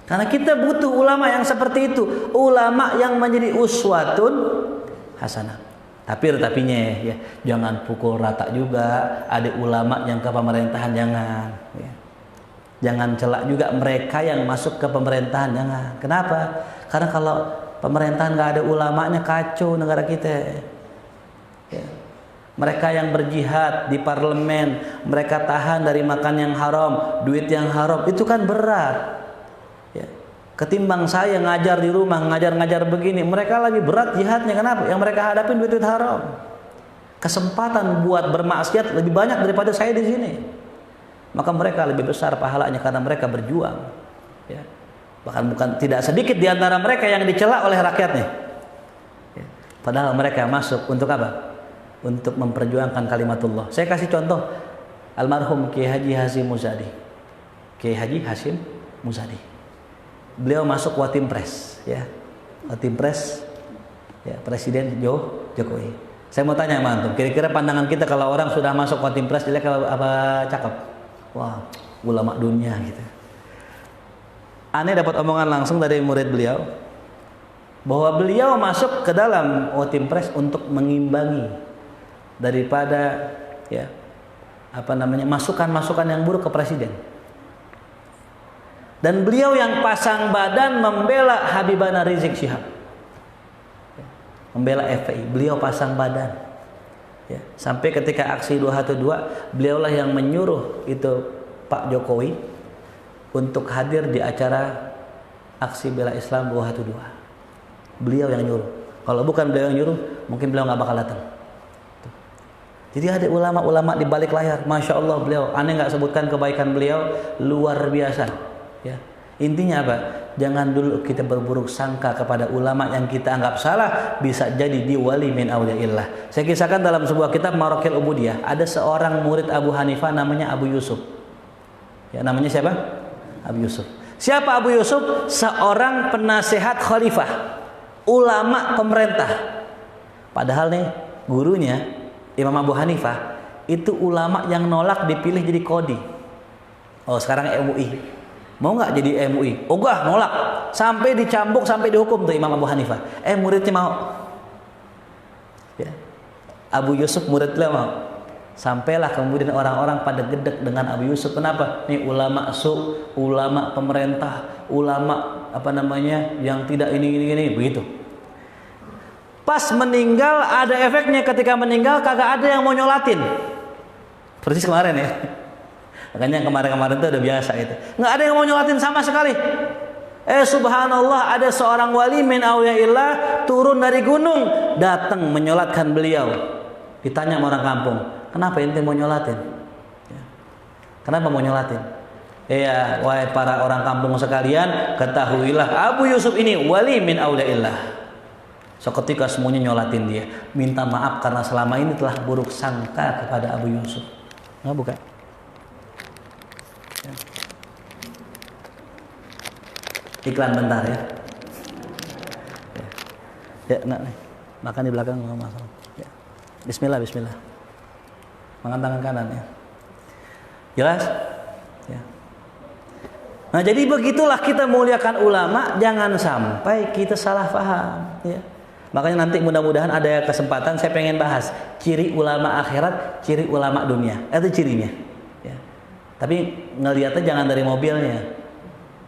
Karena kita butuh ulama yang seperti itu, ulama yang menjadi uswatun hasanah. Tapinya ya, jangan pukul rata juga. Ada ulama yang ke pemerintahan, jangan. Ya. Jangan celak juga mereka yang masuk ke pemerintahan, jangan. Kenapa? Karena kalau pemerintahan nggak ada ulamanya, kacau negara kita. Ya. Mereka yang berjihad di parlemen, mereka tahan dari makan yang haram, duit yang haram, itu kan berat. Ya. Ketimbang saya ngajar di rumah, ngajar begini, mereka lebih berat jihadnya. Kenapa? Yang mereka hadapin duit haram. Kesempatan buat bermaksiat lebih banyak daripada saya di sini. Maka mereka lebih besar pahalanya karena mereka berjuang. Ya. Bahkan bukan tidak sedikit di antara mereka yang dicela oleh rakyatnya. Ya. Padahal mereka masuk untuk apa? Untuk memperjuangkan kalimatullah. Saya kasih contoh almarhum Kiai Haji Hasyim Muzadi. Kiai Haji Hasyim Muzadi. Beliau masuk Watimpres, ya. Watimpres, ya, Presiden Jokowi. Saya mau tanya sama antum, kira-kira pandangan kita kalau orang sudah masuk Watimpres jelek apa cakep? Wah, ulama dunia gitu. Aneh dapat omongan langsung dari murid beliau bahwa beliau masuk ke dalam Watimpres untuk mengimbangi daripada ya masukan-masukan yang buruk ke presiden. Dan beliau yang pasang badan membela Habibana Rizik Syihab, membela FPI. Beliau pasang badan. Ya, sampai ketika aksi 212, beliaulah yang menyuruh itu Pak Jokowi untuk hadir di acara aksi bela Islam 212. Beliau yang nyuruh. Kalau bukan beliau yang nyuruh, mungkin beliau nggak bakal datang. Jadi ada ulama-ulama di balik layar, masya Allah beliau. Aneh nggak sebutkan kebaikan beliau luar biasa. Ya, Intinya apa? Jangan dulu kita berburuk sangka kepada ulama yang kita anggap salah, bisa jadi di wali min auliyaillah. Saya kisahkan dalam sebuah kitab Maraqil Ubudiyah, ada seorang murid Abu Hanifah namanya Abu Yusuf. Ya, namanya siapa? Abu Yusuf. Siapa Abu Yusuf? Seorang penasehat khalifah, ulama pemerintah. Padahal nih gurunya Imam Abu Hanifah itu ulama yang nolak dipilih jadi qadhi. Oh, sekarang MUI. Mau nggak jadi MUI? Oh enggak, nolak. Sampai dicambuk, sampai dihukum tuh Imam Abu Hanifah. Muridnya mau. Ya. Abu Yusuf muridnya mau. Sampailah kemudian orang-orang pada gedek dengan Abu Yusuf. Kenapa? Nih ulama ulama pemerintah, ulama yang tidak ini begitu. Pas meninggal ada efeknya, ketika meninggal kagak ada yang mau nyolatin. Persis kemarin ya. Makanya kemarin-kemarin itu udah biasa itu. Nggak ada yang mau nyolatin sama sekali. Subhanallah, ada seorang wali min auliyaillah turun dari gunung, datang menyolatkan beliau. Ditanya sama orang kampung, kenapa ente mau nyolatin? Ya. Kenapa mau nyolatin? Ya, wahai para orang kampung sekalian, ketahuilah Abu Yusuf ini wali min auliyaillah. Seketika semuanya nyolatin dia, minta maaf karena selama ini telah buruk sangka kepada Abu Yusuf. Nggak bukan? Iklan bentar ya. Ya, nak nih. Makan di belakang nggak masalah. Ya. Bismillah. Makan tangan kanan ya. Jelas? Ya. Nah, jadi begitulah kita muliakan ulama, jangan sampai kita salah paham. Ya. Makanya nanti mudah-mudahan ada kesempatan saya pengen bahas ciri ulama akhirat, ciri ulama dunia. Itu cirinya. Ya. Tapi ngelihatnya jangan dari mobilnya.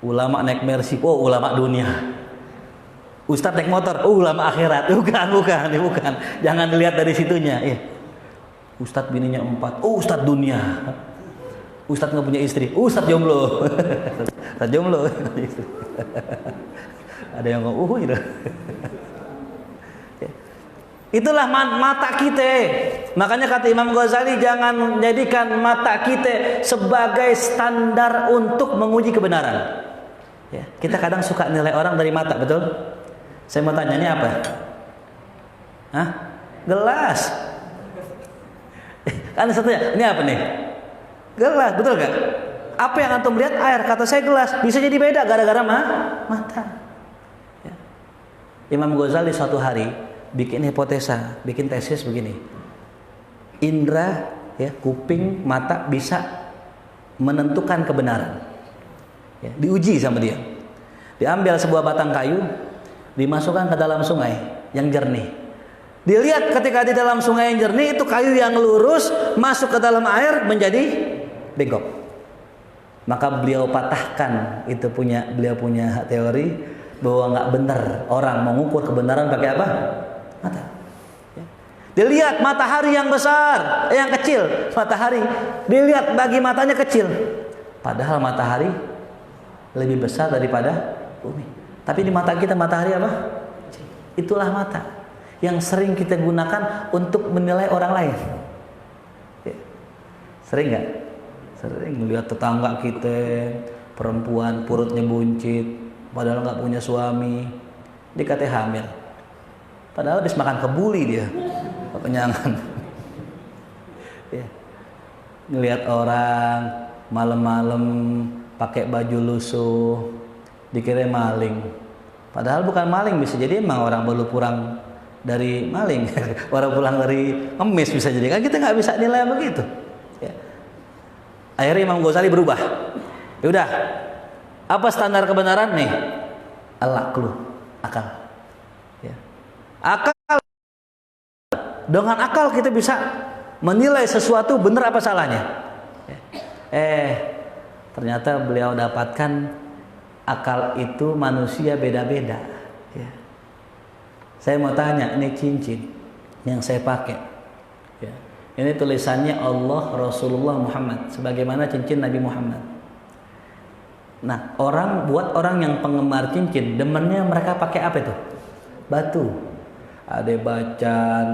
Ulama naik Mercy, oh ulama dunia. Ustadz naik motor, oh ulama akhirat. Bukan. Jangan dilihat dari situnya. Ustadz bininya 4, oh Ustadz dunia. Ustadz nggak punya istri, Ustadz jomblo. Ustadz jomblo. Ada yang ngomong, gitu. Itulah mata kita. Makanya kata Imam Ghazali, jangan menjadikan mata kita sebagai standar untuk menguji kebenaran. Ya, kita kadang suka nilai orang dari mata, betul? Saya mau tanya, ini apa? Hah? Gelas. Kan satunya, ini apa nih? Gelas, betul gak? Apa yang antum lihat? Air. Kata saya gelas. Bisa jadi beda gara-gara mata. Ya. Imam Ghazali suatu hari bikin hipotesa, bikin tesis begini. Indra, ya, kuping, mata bisa menentukan kebenaran. Ya, diuji sama dia. Diambil sebuah batang kayu, dimasukkan ke dalam sungai yang jernih. Dilihat ketika di dalam sungai yang jernih itu kayu yang lurus masuk ke dalam air menjadi bengkok. Maka beliau patahkan itu beliau punya teori bahwa nggak benar orang mengukur kebenaran pakai apa? Mata. Ya. Dilihat matahari yang besar, yang kecil, matahari dilihat bagi matanya kecil. Padahal matahari lebih besar daripada bumi. Tapi di mata kita matahari apa? Itulah mata yang sering kita gunakan untuk menilai orang lain. Ya. Sering nggak? Sering lihat tetangga kita, perempuan perutnya buncit, padahal nggak punya suami, dikata hamil. Padahal habis makan kebuli dia, kekenyangan. Ya. Ngelihat orang malam-malam pakai baju lusuh, dikira maling. Padahal bukan maling, bisa jadi emang orang baru pulang dari maling, orang pulang dari ngemis bisa jadi. Kan kita nggak bisa nilai begitu. Ya. Akhirnya Imam Ghazali berubah. Ya udah, apa standar kebenaran nih? Al-aqlu, akal. Ya. Akal. Dengan akal kita bisa menilai sesuatu benar apa salahnya. Ya. Ternyata beliau dapatkan akal itu manusia beda-beda. Ya. Saya mau tanya, ini cincin yang saya pakai. Ya. Ini tulisannya Allah Rasulullah Muhammad, sebagaimana cincin Nabi Muhammad. Nah, buat orang yang penggemar cincin, demennya mereka pakai apa itu? Batu. Ada bacan,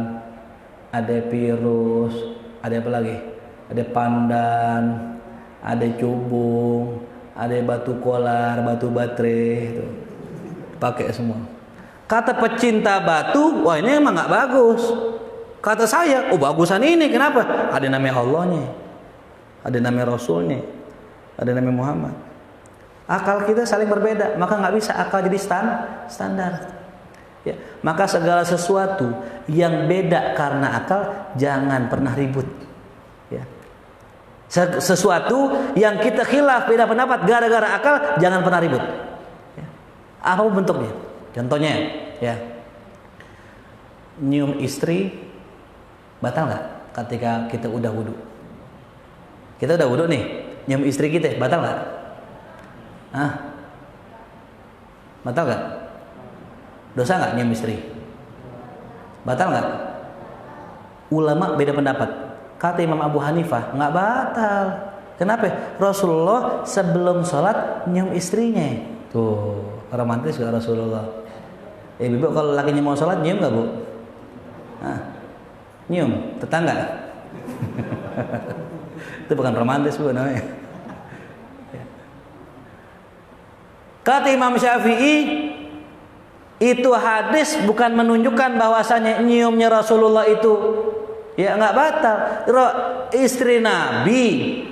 ada virus, ada apa lagi? Ada pandan, ada cubung, ada batu kolar, batu baterai itu. Pakai semua. Kata pecinta batu, wah ini emang nggak bagus. Kata saya, oh bagusan ini, kenapa? Ada namanya Allahnya, ada namanya Rasulnya, ada namanya Muhammad. Akal kita saling berbeda, maka nggak bisa akal jadi standar. Ya, maka segala sesuatu yang beda karena akal jangan pernah ribut. Ya. Sesuatu yang kita khilaf beda pendapat gara-gara akal jangan pernah ribut. Ya. Apa bentuknya? Contohnya, ya, nyium istri batal nggak? Ketika kita udah wudu, kita udah wudu nih, nyium istri kita batal nggak? Batal nggak? Dosa nggak nyium istri? Batal nggak? Ulama beda pendapat. Kata Imam Abu Hanifah nggak batal. Kenapa? Rasulullah sebelum sholat nyium istrinya. Tuh romantis gak Rasulullah? Ibu kalau lakinya mau sholat nyium nggak bu? Nyium tetangga. Itu bukan romantis bu namanya. Kata Imam Syafi'i, itu hadis bukan menunjukkan bahwasanya nyiumnya Rasulullah itu ya nggak batal. Istri Nabi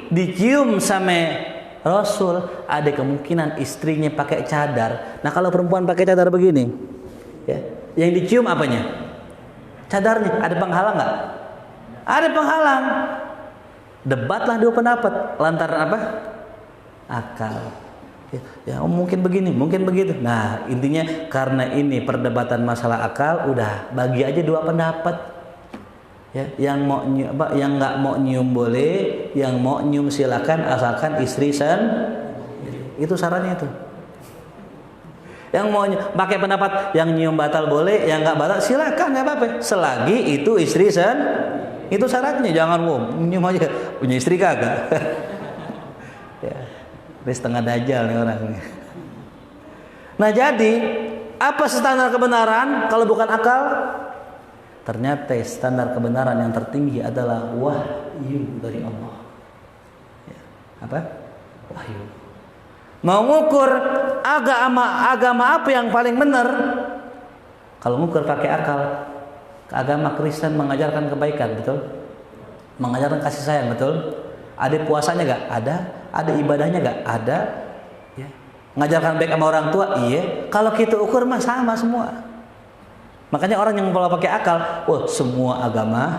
dicium sama Rasul, ada kemungkinan istrinya pakai cadar. Nah kalau perempuan pakai cadar begini, ya, yang dicium apanya? Cadarnya. Ada penghalang nggak? Ada penghalang. Debatlah dua pendapat. Lantaran apa? Akal. Ya mungkin begini, mungkin begitu. Nah intinya karena ini perdebatan masalah akal, udah bagi aja dua pendapat. Ya, yang mau yang nggak mau nyium boleh, yang mau nyium silakan asalkan istri itu syaratnya itu. Yang mau pakai pendapat yang nyium batal boleh, yang nggak batal silakan nggak apa-apa. Selagi itu istri itu syaratnya. Jangan nyium aja punya istri kagak. Ya. Setengah dajjal nih orang ini. Nah jadi apa standar kebenaran kalau bukan akal? Ternyata standar kebenaran yang tertinggi adalah wahyu dari Allah. Ya. Apa? Wahyu. Mau ngukur agama apa yang paling benar? Kalau ngukur pakai akal, agama Kristen mengajarkan kebaikan, betul? Mengajarkan kasih sayang, betul? Ada puasanya gak? Ada ibadahnya gak? Ada. Ya. Ngajarkan baik sama orang tua? Iya. Kalau kita ukur mah sama semua. Makanya orang yang kalau pakai akal, semua agama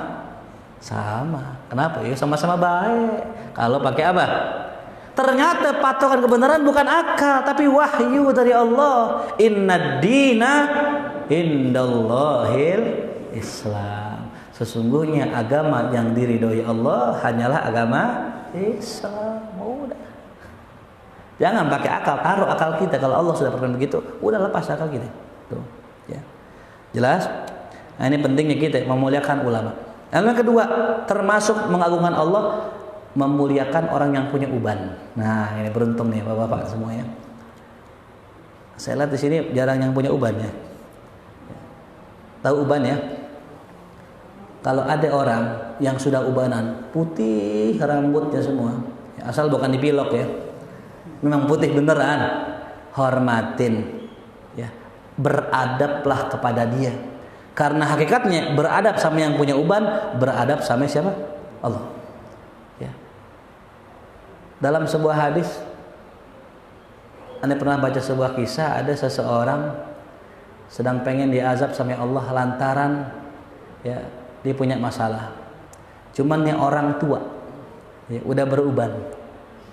sama. Kenapa? Ya sama-sama baik. Kalau pakai apa? Ternyata patokan kebenaran bukan akal, tapi wahyu dari Allah. Innad dina indallahil Islam. Sesungguhnya agama yang diridhoi Allah hanyalah agama Islam. Udah. Jangan pakai akal, taruh akal kita. Kalau Allah sudah berfirman begitu, udah lepas akal kita. Tuh, ya. Jelas? Nah, ini pentingnya kita memuliakan ulama. Yang kedua, termasuk mengagungkan Allah, memuliakan orang yang punya uban. Nah, ini beruntung nih Bapak-bapak semuanya. Saya lihat di sini jarang yang punya uban ya. Tahu uban ya? Kalau ada orang yang sudah ubanan, putih rambutnya semua, ya, asal bukan dipilok ya, memang putih beneran, hormatin, ya, beradablah kepada dia, karena hakikatnya beradab sama yang punya uban, beradab sama siapa? Allah. Ya. Dalam sebuah hadis, Anda pernah baca sebuah kisah, ada seseorang sedang pengen diazab sama Allah lantaran ya dia punya masalah. Cuman yang orang tua ya, udah beruban.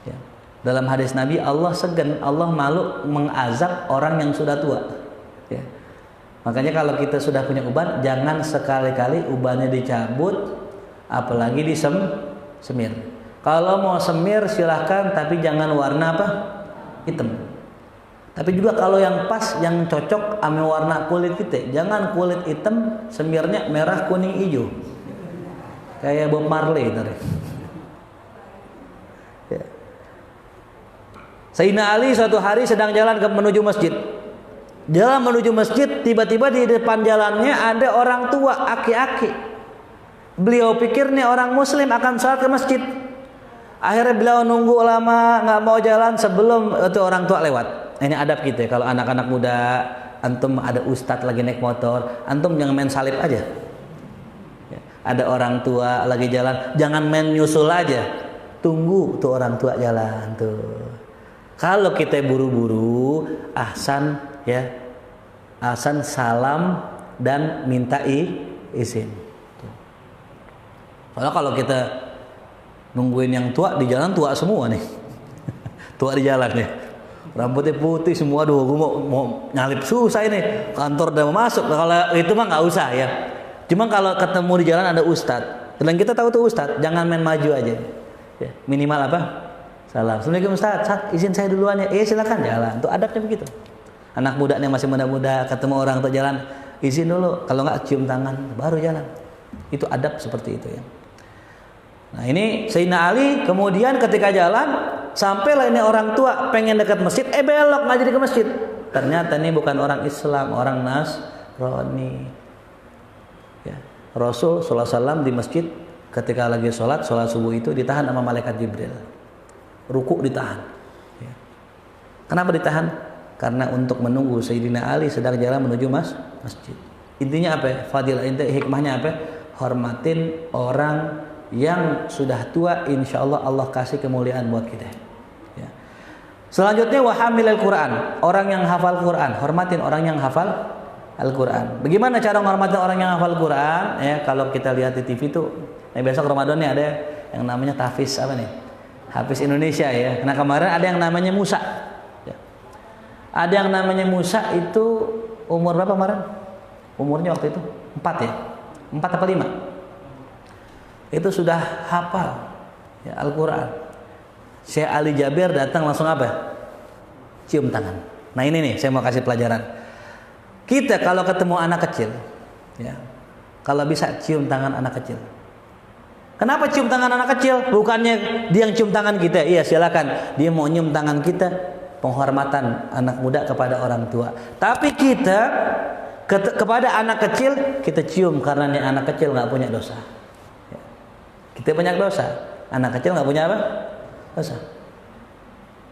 Ya. Dalam hadis Nabi, Allah segan, Allah malu mengazab orang yang sudah tua. Ya. Makanya kalau kita sudah punya uban, jangan sekali-kali ubannya dicabut, apalagi disemir. Kalau mau semir silahkan, tapi jangan warna apa? Hitam. Tapi juga kalau yang pas, yang cocok sama warna kulit kita, jangan kulit hitam, semirnya merah, kuning, hijau, kayak Bob Marley tadi. Ya. Sayyidina Ali suatu hari sedang jalan menuju masjid. Jalan menuju masjid, tiba-tiba di depan jalannya ada orang tua, aki-aki. Beliau pikir nih orang Muslim akan sholat ke masjid. Akhirnya beliau nunggu lama, nggak mau jalan sebelum itu orang tua lewat. Ini adab kita kalau anak-anak muda, antum ada ustadz lagi naik motor, antum jangan main salib aja. Ya, ada orang tua lagi jalan, jangan main nyusul aja. Tunggu tuh orang tua jalan tuh. Kalau kita buru-buru, ahsan ya, ahsan salam dan minta izin. Soalnya kalau kita nungguin yang tua di jalan, tua semua nih. Tua di jalan nih. Rambutnya putih semua, gue mau nyalip susah ini. Kantor udah mau masuk. Kalau itu mah nggak usah ya. Cuma kalau ketemu di jalan ada ustadz, dan kita tahu tuh ustadz, jangan main maju aja. Ya, minimal apa? Salam. Assalamualaikum ustadz, izin saya duluan ya. Silakan jalan. Tuh adabnya begitu. Anak muda yang masih muda-muda ketemu orang tuh jalan, izin dulu. Kalau nggak cium tangan, baru jalan. Itu adab seperti itu ya. Nah ini Sayyidina Ali kemudian ketika jalan sampailah ini orang tua pengen dekat masjid, belok nggak jadi ke masjid. Ternyata ini bukan orang Islam, orang Nasrani. Ya. Rasul sallallahu alaihi wasallam di masjid ketika lagi sholat subuh itu ditahan sama malaikat Jibril. Ruku ditahan. Ya. Kenapa ditahan? Karena untuk menunggu Sayyidina Ali sedang jalan menuju masjid. Intinya apa? Fadilah inti hikmahnya apa? Hormatin orang yang sudah tua, insya Allah Allah kasih kemuliaan buat kita. Ya. Selanjutnya wahamil Al-Quran, orang yang hafal Quran, hormatin orang yang hafal Al-Quran. Bagaimana cara menghormatin orang yang hafal Quran? Ya, kalau kita lihat di TV tuh, besok Ramadan nih ada yang namanya tahfiz apa nih? Hafiz Indonesia ya. Nah kemarin ada yang namanya Musa. Ya. Ada yang namanya Musa itu umur berapa kemarin? Umurnya waktu itu 4 ya, 4 atau 5. Itu sudah hafal ya, Al-Quran. Syekh Ali Jabir datang langsung apa? Cium tangan. Nah ini nih saya mau kasih pelajaran. Kita kalau ketemu anak kecil ya, kalau bisa cium tangan anak kecil. Kenapa cium tangan anak kecil? Bukannya dia yang cium tangan kita. Iya silakan, dia mau cium tangan kita. Penghormatan anak muda kepada orang tua. Tapi kita kepada anak kecil kita cium karena nih anak kecil nggak punya dosa. Kita banyak dosa, anak kecil nggak punya apa? Dosa.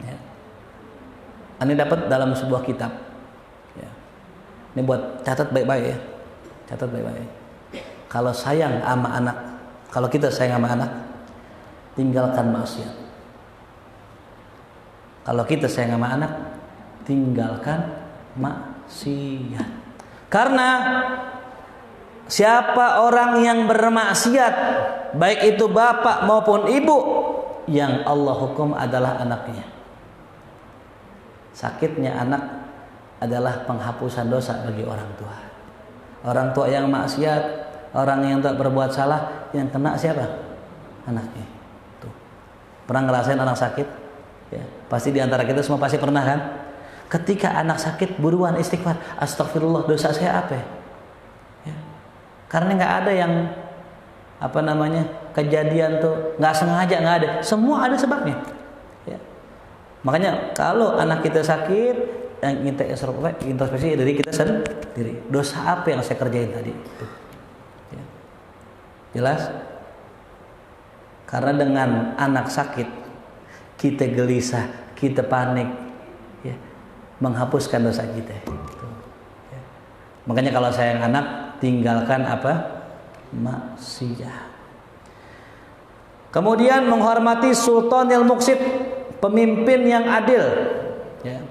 Ya. Ini dapat dalam sebuah kitab. Ya. Ini buat catat baik-baik ya, catat baik-baik. Kalau sayang sama anak, kalau kita sayang sama anak, tinggalkan maksiat. Kalau kita sayang sama anak, tinggalkan maksiat. Karena siapa orang yang bermaksiat, baik itu bapak maupun ibu, yang Allah hukum adalah anaknya. Sakitnya anak adalah penghapusan dosa bagi orang tua. Orang tua yang maksiat, orang yang tak berbuat salah, yang kena siapa? Anaknya. Tuh. Pernah ngerasain anak sakit? Ya, pasti diantara kita semua pasti pernah kan? Ketika anak sakit buruan istighfar, astagfirullah, dosa saya apa? Ya. Karena nggak ada yang apa namanya kejadian tuh nggak sengaja, nggak ada, semua ada sebabnya. Ya. Makanya kalau anak kita sakit, yang kita introspeksi dari kita sendiri, dosa apa yang saya kerjain tadi? Tuh. Ya. Jelas? Karena dengan anak sakit kita gelisah, kita panik, ya, menghapuskan dosa kita. Tuh. Ya. Makanya kalau sayang anak, tinggalkan apa? Maksiat. Kemudian menghormati sultanil muqsit, pemimpin yang adil ya.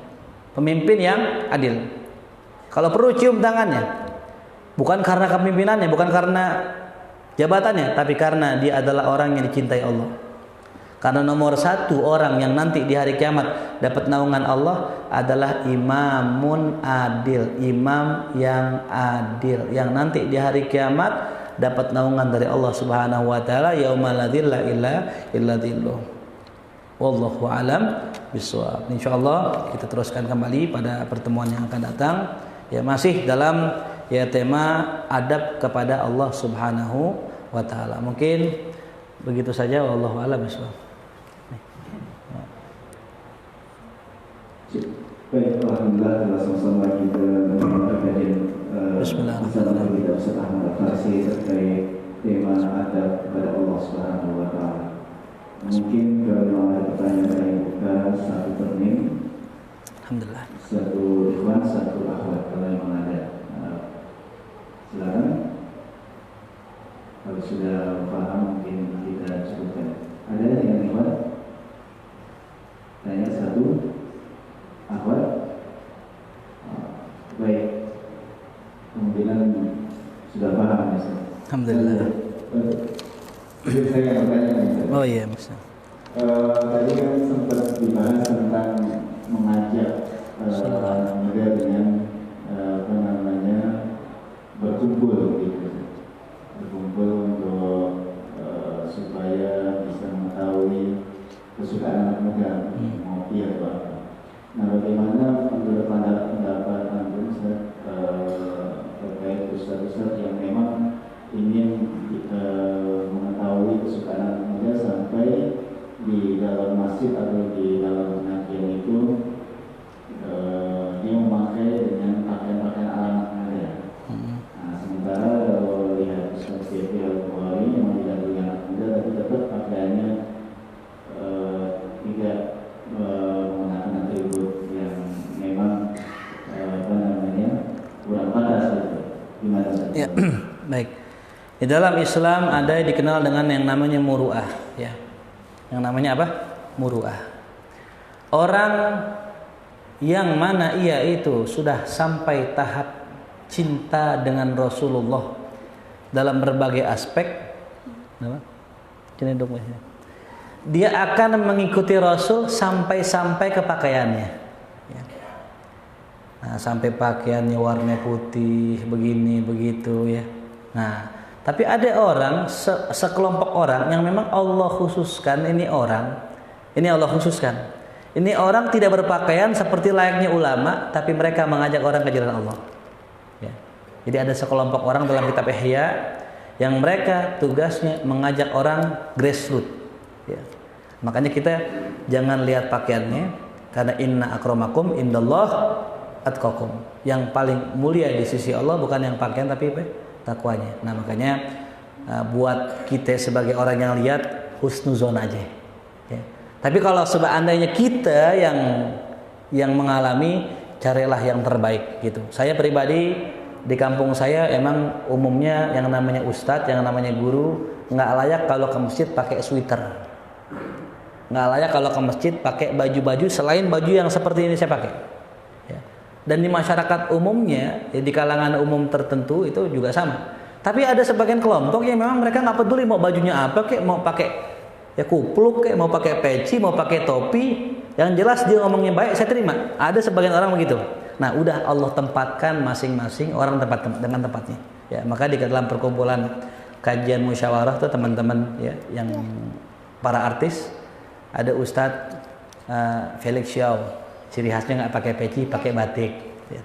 Pemimpin yang adil. Kalau perlu cium tangannya, bukan karena kepemimpinannya, bukan karena jabatannya, tapi karena dia adalah orang yang dicintai Allah. Karena nomor satu orang yang nanti di hari kiamat dapat naungan Allah adalah imamun adil, imam yang adil, yang nanti di hari kiamat dapat naungan dari Allah Subhanahu wa taala, yaumala la dzilla illa dzilluh. Wallahu alam bishawab. Insyaallah kita teruskan kembali pada pertemuan yang akan datang ya, masih dalam ya tema adab kepada Allah Subhanahu wa taala. Mungkin begitu saja, wallahu alam bishawab. Baik, alhamdulillah telah sama-sama kita mendengar kajian Bismillahirrahmanirrahim. Kita bersama refleksi terkait tema adab kepada Allah Subhanahu wa taala. Mungkin kalau ada pertanyaan dari buka satu termin, Alhamdulillah. satu ikhwan, satu akhwat kalau memang ada. Silakan. Kalau sudah paham mungkin kita cukupkan. Ada yang ikhwan? Tanya satu akhwat. Baik. Kemungkinan sudah paham ya. Alhamdulillah. Saya bertanya. Oh iya, Mas. Tadi kan sempat dibahas tentang mengajak muda dengan berkumpul gitu, berkumpul untuk supaya bisa mengetahui kesukaan anak muda ngopi atau apa. Nah, bagaimana menurut pendapat antum terkait ustaz-ustaz yang memang ingin mengetahui kesukaan anak muda sampai di dalam masjid atau di dalam pengajian itu dia memakai dengan pakaian-pakaian ala anak muda. Nah, sementara kalau lihat Ustaz Devi Al-Bukhari yang tidak punya anak muda tapi tetap pakaiannya tidak menggunakan atribut yang memang kurang padas gitu. Gimana Ustaz? Ya, baik. Di dalam Islam ada yang dikenal dengan yang namanya muru'ah, ya. Yang namanya apa? Muru'ah. Orang yang mana ia itu sudah sampai tahap cinta dengan Rasulullah dalam berbagai aspek, dia akan mengikuti Rasul sampai ke pakaiannya. Ya. Nah, sampai pakaiannya warna putih, begini, begitu ya. Nah, tapi ada orang, sekelompok orang yang memang Allah khususkan, ini Allah khususkan. Ini orang tidak berpakaian seperti layaknya ulama, tapi mereka mengajak orang ke jalan Allah. Ya. Jadi ada sekelompok orang dalam kitab Ihya yang mereka tugasnya mengajak orang grassroots. Ya. Makanya kita jangan lihat pakaiannya, karena inna akramakum indallah atqakum. Yang paling mulia di sisi Allah bukan yang pakaian tapi takwanya. Nah, makanya buat kita sebagai orang yang lihat husnuzon aja. Ya. Tapi kalau seandainya kita yang mengalami, carilah yang terbaik gitu. Saya pribadi di kampung saya emang umumnya yang namanya ustadz, yang namanya guru nggak layak kalau ke masjid pakai sweater. Nggak layak kalau ke masjid pakai baju-baju selain baju yang seperti ini saya pakai. Ya. Dan di masyarakat umumnya, ya di kalangan umum tertentu itu juga sama. Tapi ada sebagian kelompok yang memang mereka nggak peduli mau bajunya apa, kayak mau pakai ya kupluk, kayak mau pakai peci, mau pakai topi, yang jelas dia ngomongnya baik, saya terima. Ada sebagian orang begitu. Nah, udah Allah tempatkan masing-masing orang dengan tempatnya. Ya, maka di dalam perkumpulan kajian musyawarah tuh teman-teman ya yang para artis, ada Ustadz Felix Xiao, ciri khasnya nggak pakai peci, pakai batik. Ya.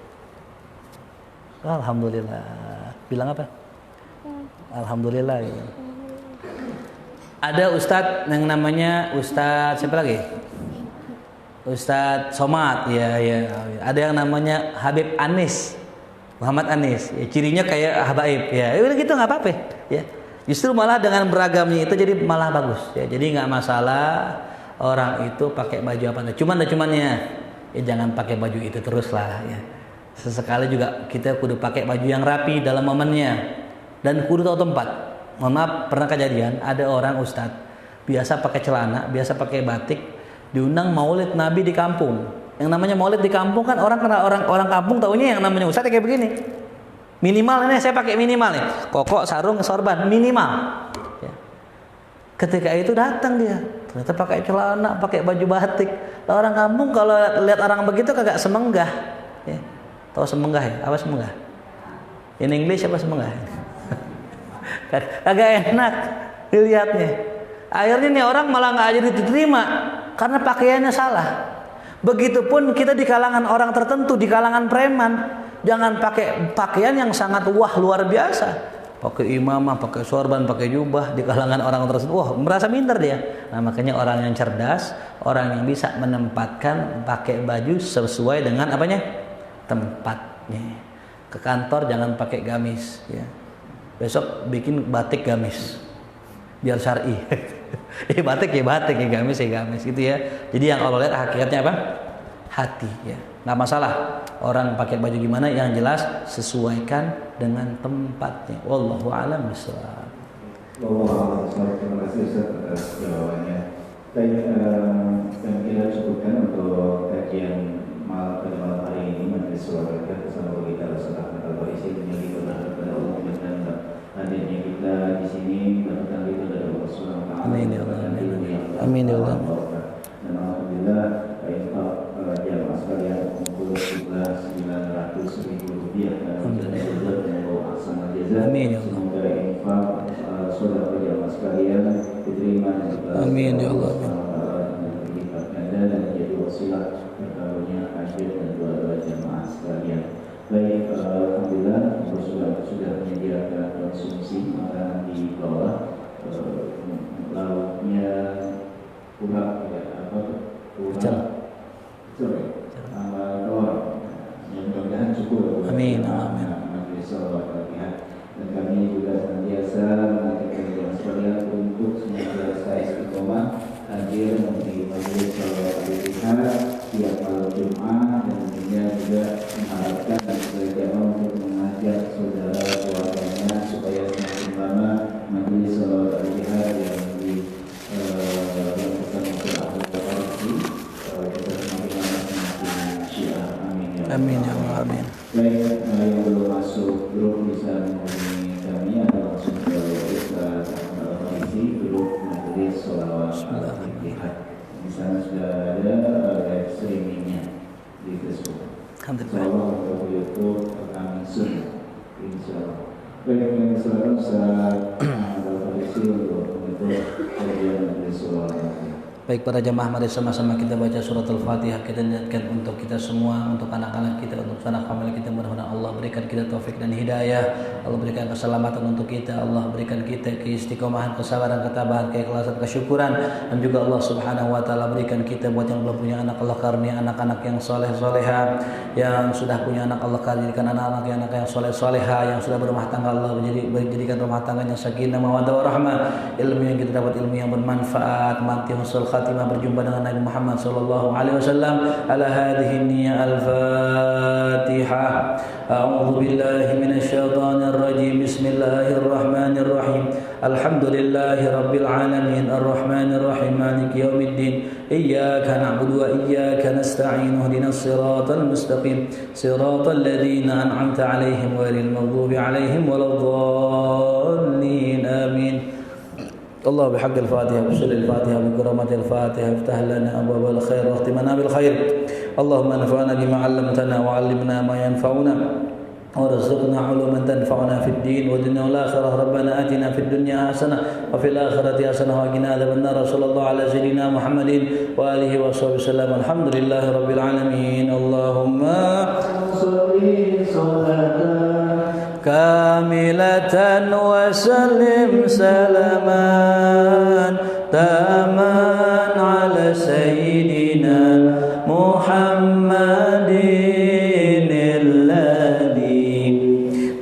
Alhamdulillah. Bilang apa? Alhamdulillah. Ya. Ada Ustadz yang namanya Ustadz siapa lagi? Ustadz Somad, ya. Ada yang namanya Habib Anis, Muhammad Anis. Ya, cirinya kayak Habaib, ya. Udah gitu nggak apa-apa, ya. Justru malah dengan beragamnya itu jadi malah bagus, ya. Jadi nggak masalah orang itu pakai baju apa. Cumannya, ya jangan pakai baju itu terus lah, ya. Sesekali juga kita kudu pakai baju yang rapi dalam momennya dan kudu tahu tempat. Mohon maaf, pernah kejadian ada orang ustadz biasa pakai celana, biasa pakai batik, diundang maulid Nabi di kampung. Yang namanya maulid di kampung kan orang kampung taunya yang namanya ustadz kayak begini. Minimal ini saya pakai minimal nih, koko, sarung, sorban minimal. Ya. Ketika itu datang dia, ternyata pakai celana, pakai baju batik. Lah orang kampung kalau lihat orang begitu kagak semenggah. Ya. Tahu semenggah ya? Apa semenggah? In English apa semenggah? Agak enak dilihatnya. Akhirnya nih orang malah nggak jadi diterima karena pakaiannya salah. Begitupun kita di kalangan orang tertentu, di kalangan preman, jangan pakai pakaian yang sangat wah luar biasa. Pakai imamah, pakai sorban, pakai jubah di kalangan orang tersebut. Wah, merasa minder dia. Nah, makanya orang yang cerdas, orang yang bisa menempatkan pakai baju sesuai dengan apanya? Tempatnya. Ke kantor jangan pakai gamis, ya. Besok bikin batik gamis biar syar'i. Batik ya batik, ya gamis ya gamis gitu ya. Jadi yang Allah lihat hakikatnya apa? Hati ya. Nggak masalah orang pakai baju gimana, yang jelas sesuaikan dengan tempatnya. Wallahu a'lam bishawab. Terima kasih Ustaz atas jawabannya. Baik, dan kita cukupkan untuk kajian pada malam hari ini. Majelis Surah bersama kita bersama Al-Farisi yang kita berharap pada Allah dan hadirnya kita di sini berkat itu dari Allah Subhanahu wa taala. Amin ya Allah. Amin ya Allah. Dan alhamdulillah infak jamaah sekalian mengumpul jumlah 900.000 rupiah. Alhamdulillah dan Allah aksana jaza. Amin ya Allah. Semoga infak saudara jamaah sekalian diterima dan dibalas. Amin ya Allah. Dan menjadi wasilah berkabulnya hajat dan doa-doa jamaah sekalian. Baik, alhamdulillah sudah menyediakan konsumsi makanan di bawah. Lauknya kurang ya, telur. Yang mudah-mudahan cukup. Amin. Amin. Dan kami juga senantiasa mengingatkan jamaah sekalian untuk senantiasa istiqomah hadir di majelis sholawat al-Fatihah tiap malam Jumat, dan tentunya juga mengharapkan sebagai jamaah untuk mengajak saudara keluarganya supaya semakin lama majelis sholawat al-Fatihah yang dilakukan oleh Al-Farisi kita semakin lama semakin syiar. Amin ya. Amin ya Allah. Amin. Baik, yang belum masuk grup bisa menghubungi kami atau langsung ke Ustaz Al-Farisi, grup majelis sholawat al-Fatihah. Di sana sudah ada live streamingnya di Facebook. Insyaallah atau YouTube kami sunnah. Insyaallah. Baik, yang selalu Ustaz Al-Farisi untuk kajian majelis sholawat al-Fatihah. Baik para jamaah, mari sama-sama kita baca surat Al-Fatihah. Kita niatkan untuk kita semua, untuk anak-anak kita, untuk sanak famili kita. Mudah-mudahan Allah berikan kita taufik dan hidayah. Allah berikan keselamatan untuk kita. Allah berikan kita keistiqomahan, kesabaran, ketabahan, keikhlasan, kesyukuran. Dan juga Allah Subhanahu wa taala berikan kita buat yang belum punya anak, Allah karunia anak-anak yang soleh soleha. Yang sudah punya anak, Allah jadikan anak-anak yang soleh soleha. Yang sudah berumah tangga, Allah menjadikan rumah tangganya sakinah mawaddah warahmah. Ilmu yang kita dapat ilmu yang bermanfaat. Mati husnul khatimah berjumpa dengan Nabi Muhammad sallallahu alaihi wasallam. Ala hadhihi niyyah al-Fatihah. A'udzu billahi minasyaitonir rajim. Bismillahirrahmanirrahim. Alhamdulillahi rabbil alamin arrahmanir rahim maliki yaumiddin. Iyyaka na'budu wa iyyaka nasta'in. Ihdinas siratal mustaqim. Siratal ladzina an'amta 'alaihim ghairil maghdubi 'alaihim waladdallin. Amin. الله بحق الفاتحة بسر الفاتحة بكرامة الفاتحة افتح لنا أبواب الخير واختمنا بالخير. اللهم انفعنا بما علمتنا وعلمنا ما ينفعنا وارزقنا علوما تنفعنا في الدين والدنيا والآخرة. ربنا آتنا في الدنيا حسنة وفي الآخرة حسنة وقنا عذاب النار. صلى الله على سيدنا محمد وآله وصحبه وسلم. الحمد لله رب العالمين. اللهم صل صلاة كاملة وسلم سلاما تاما على سيدنا محمد الذي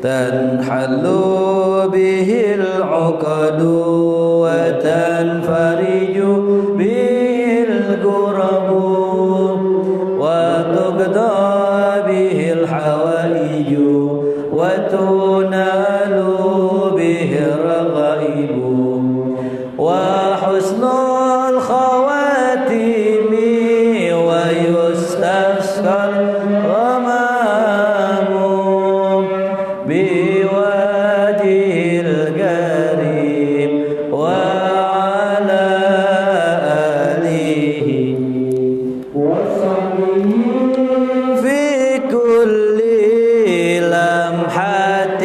تنحل به العقد وتنفرج به الكرب وتقضى به الحوائج وتنال به الرغائب وحسن الخواتيم ويستسقى الغمام بوجه الكريم وعلى آله وصحبه في كل لمحة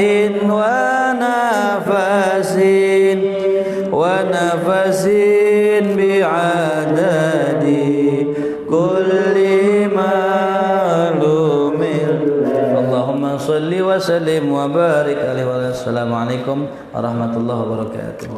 ونفس بعدد كل معلوم. اللهم صل وسلم وبارك عليه. والسلام عليكم ورحمة الله وبركاته.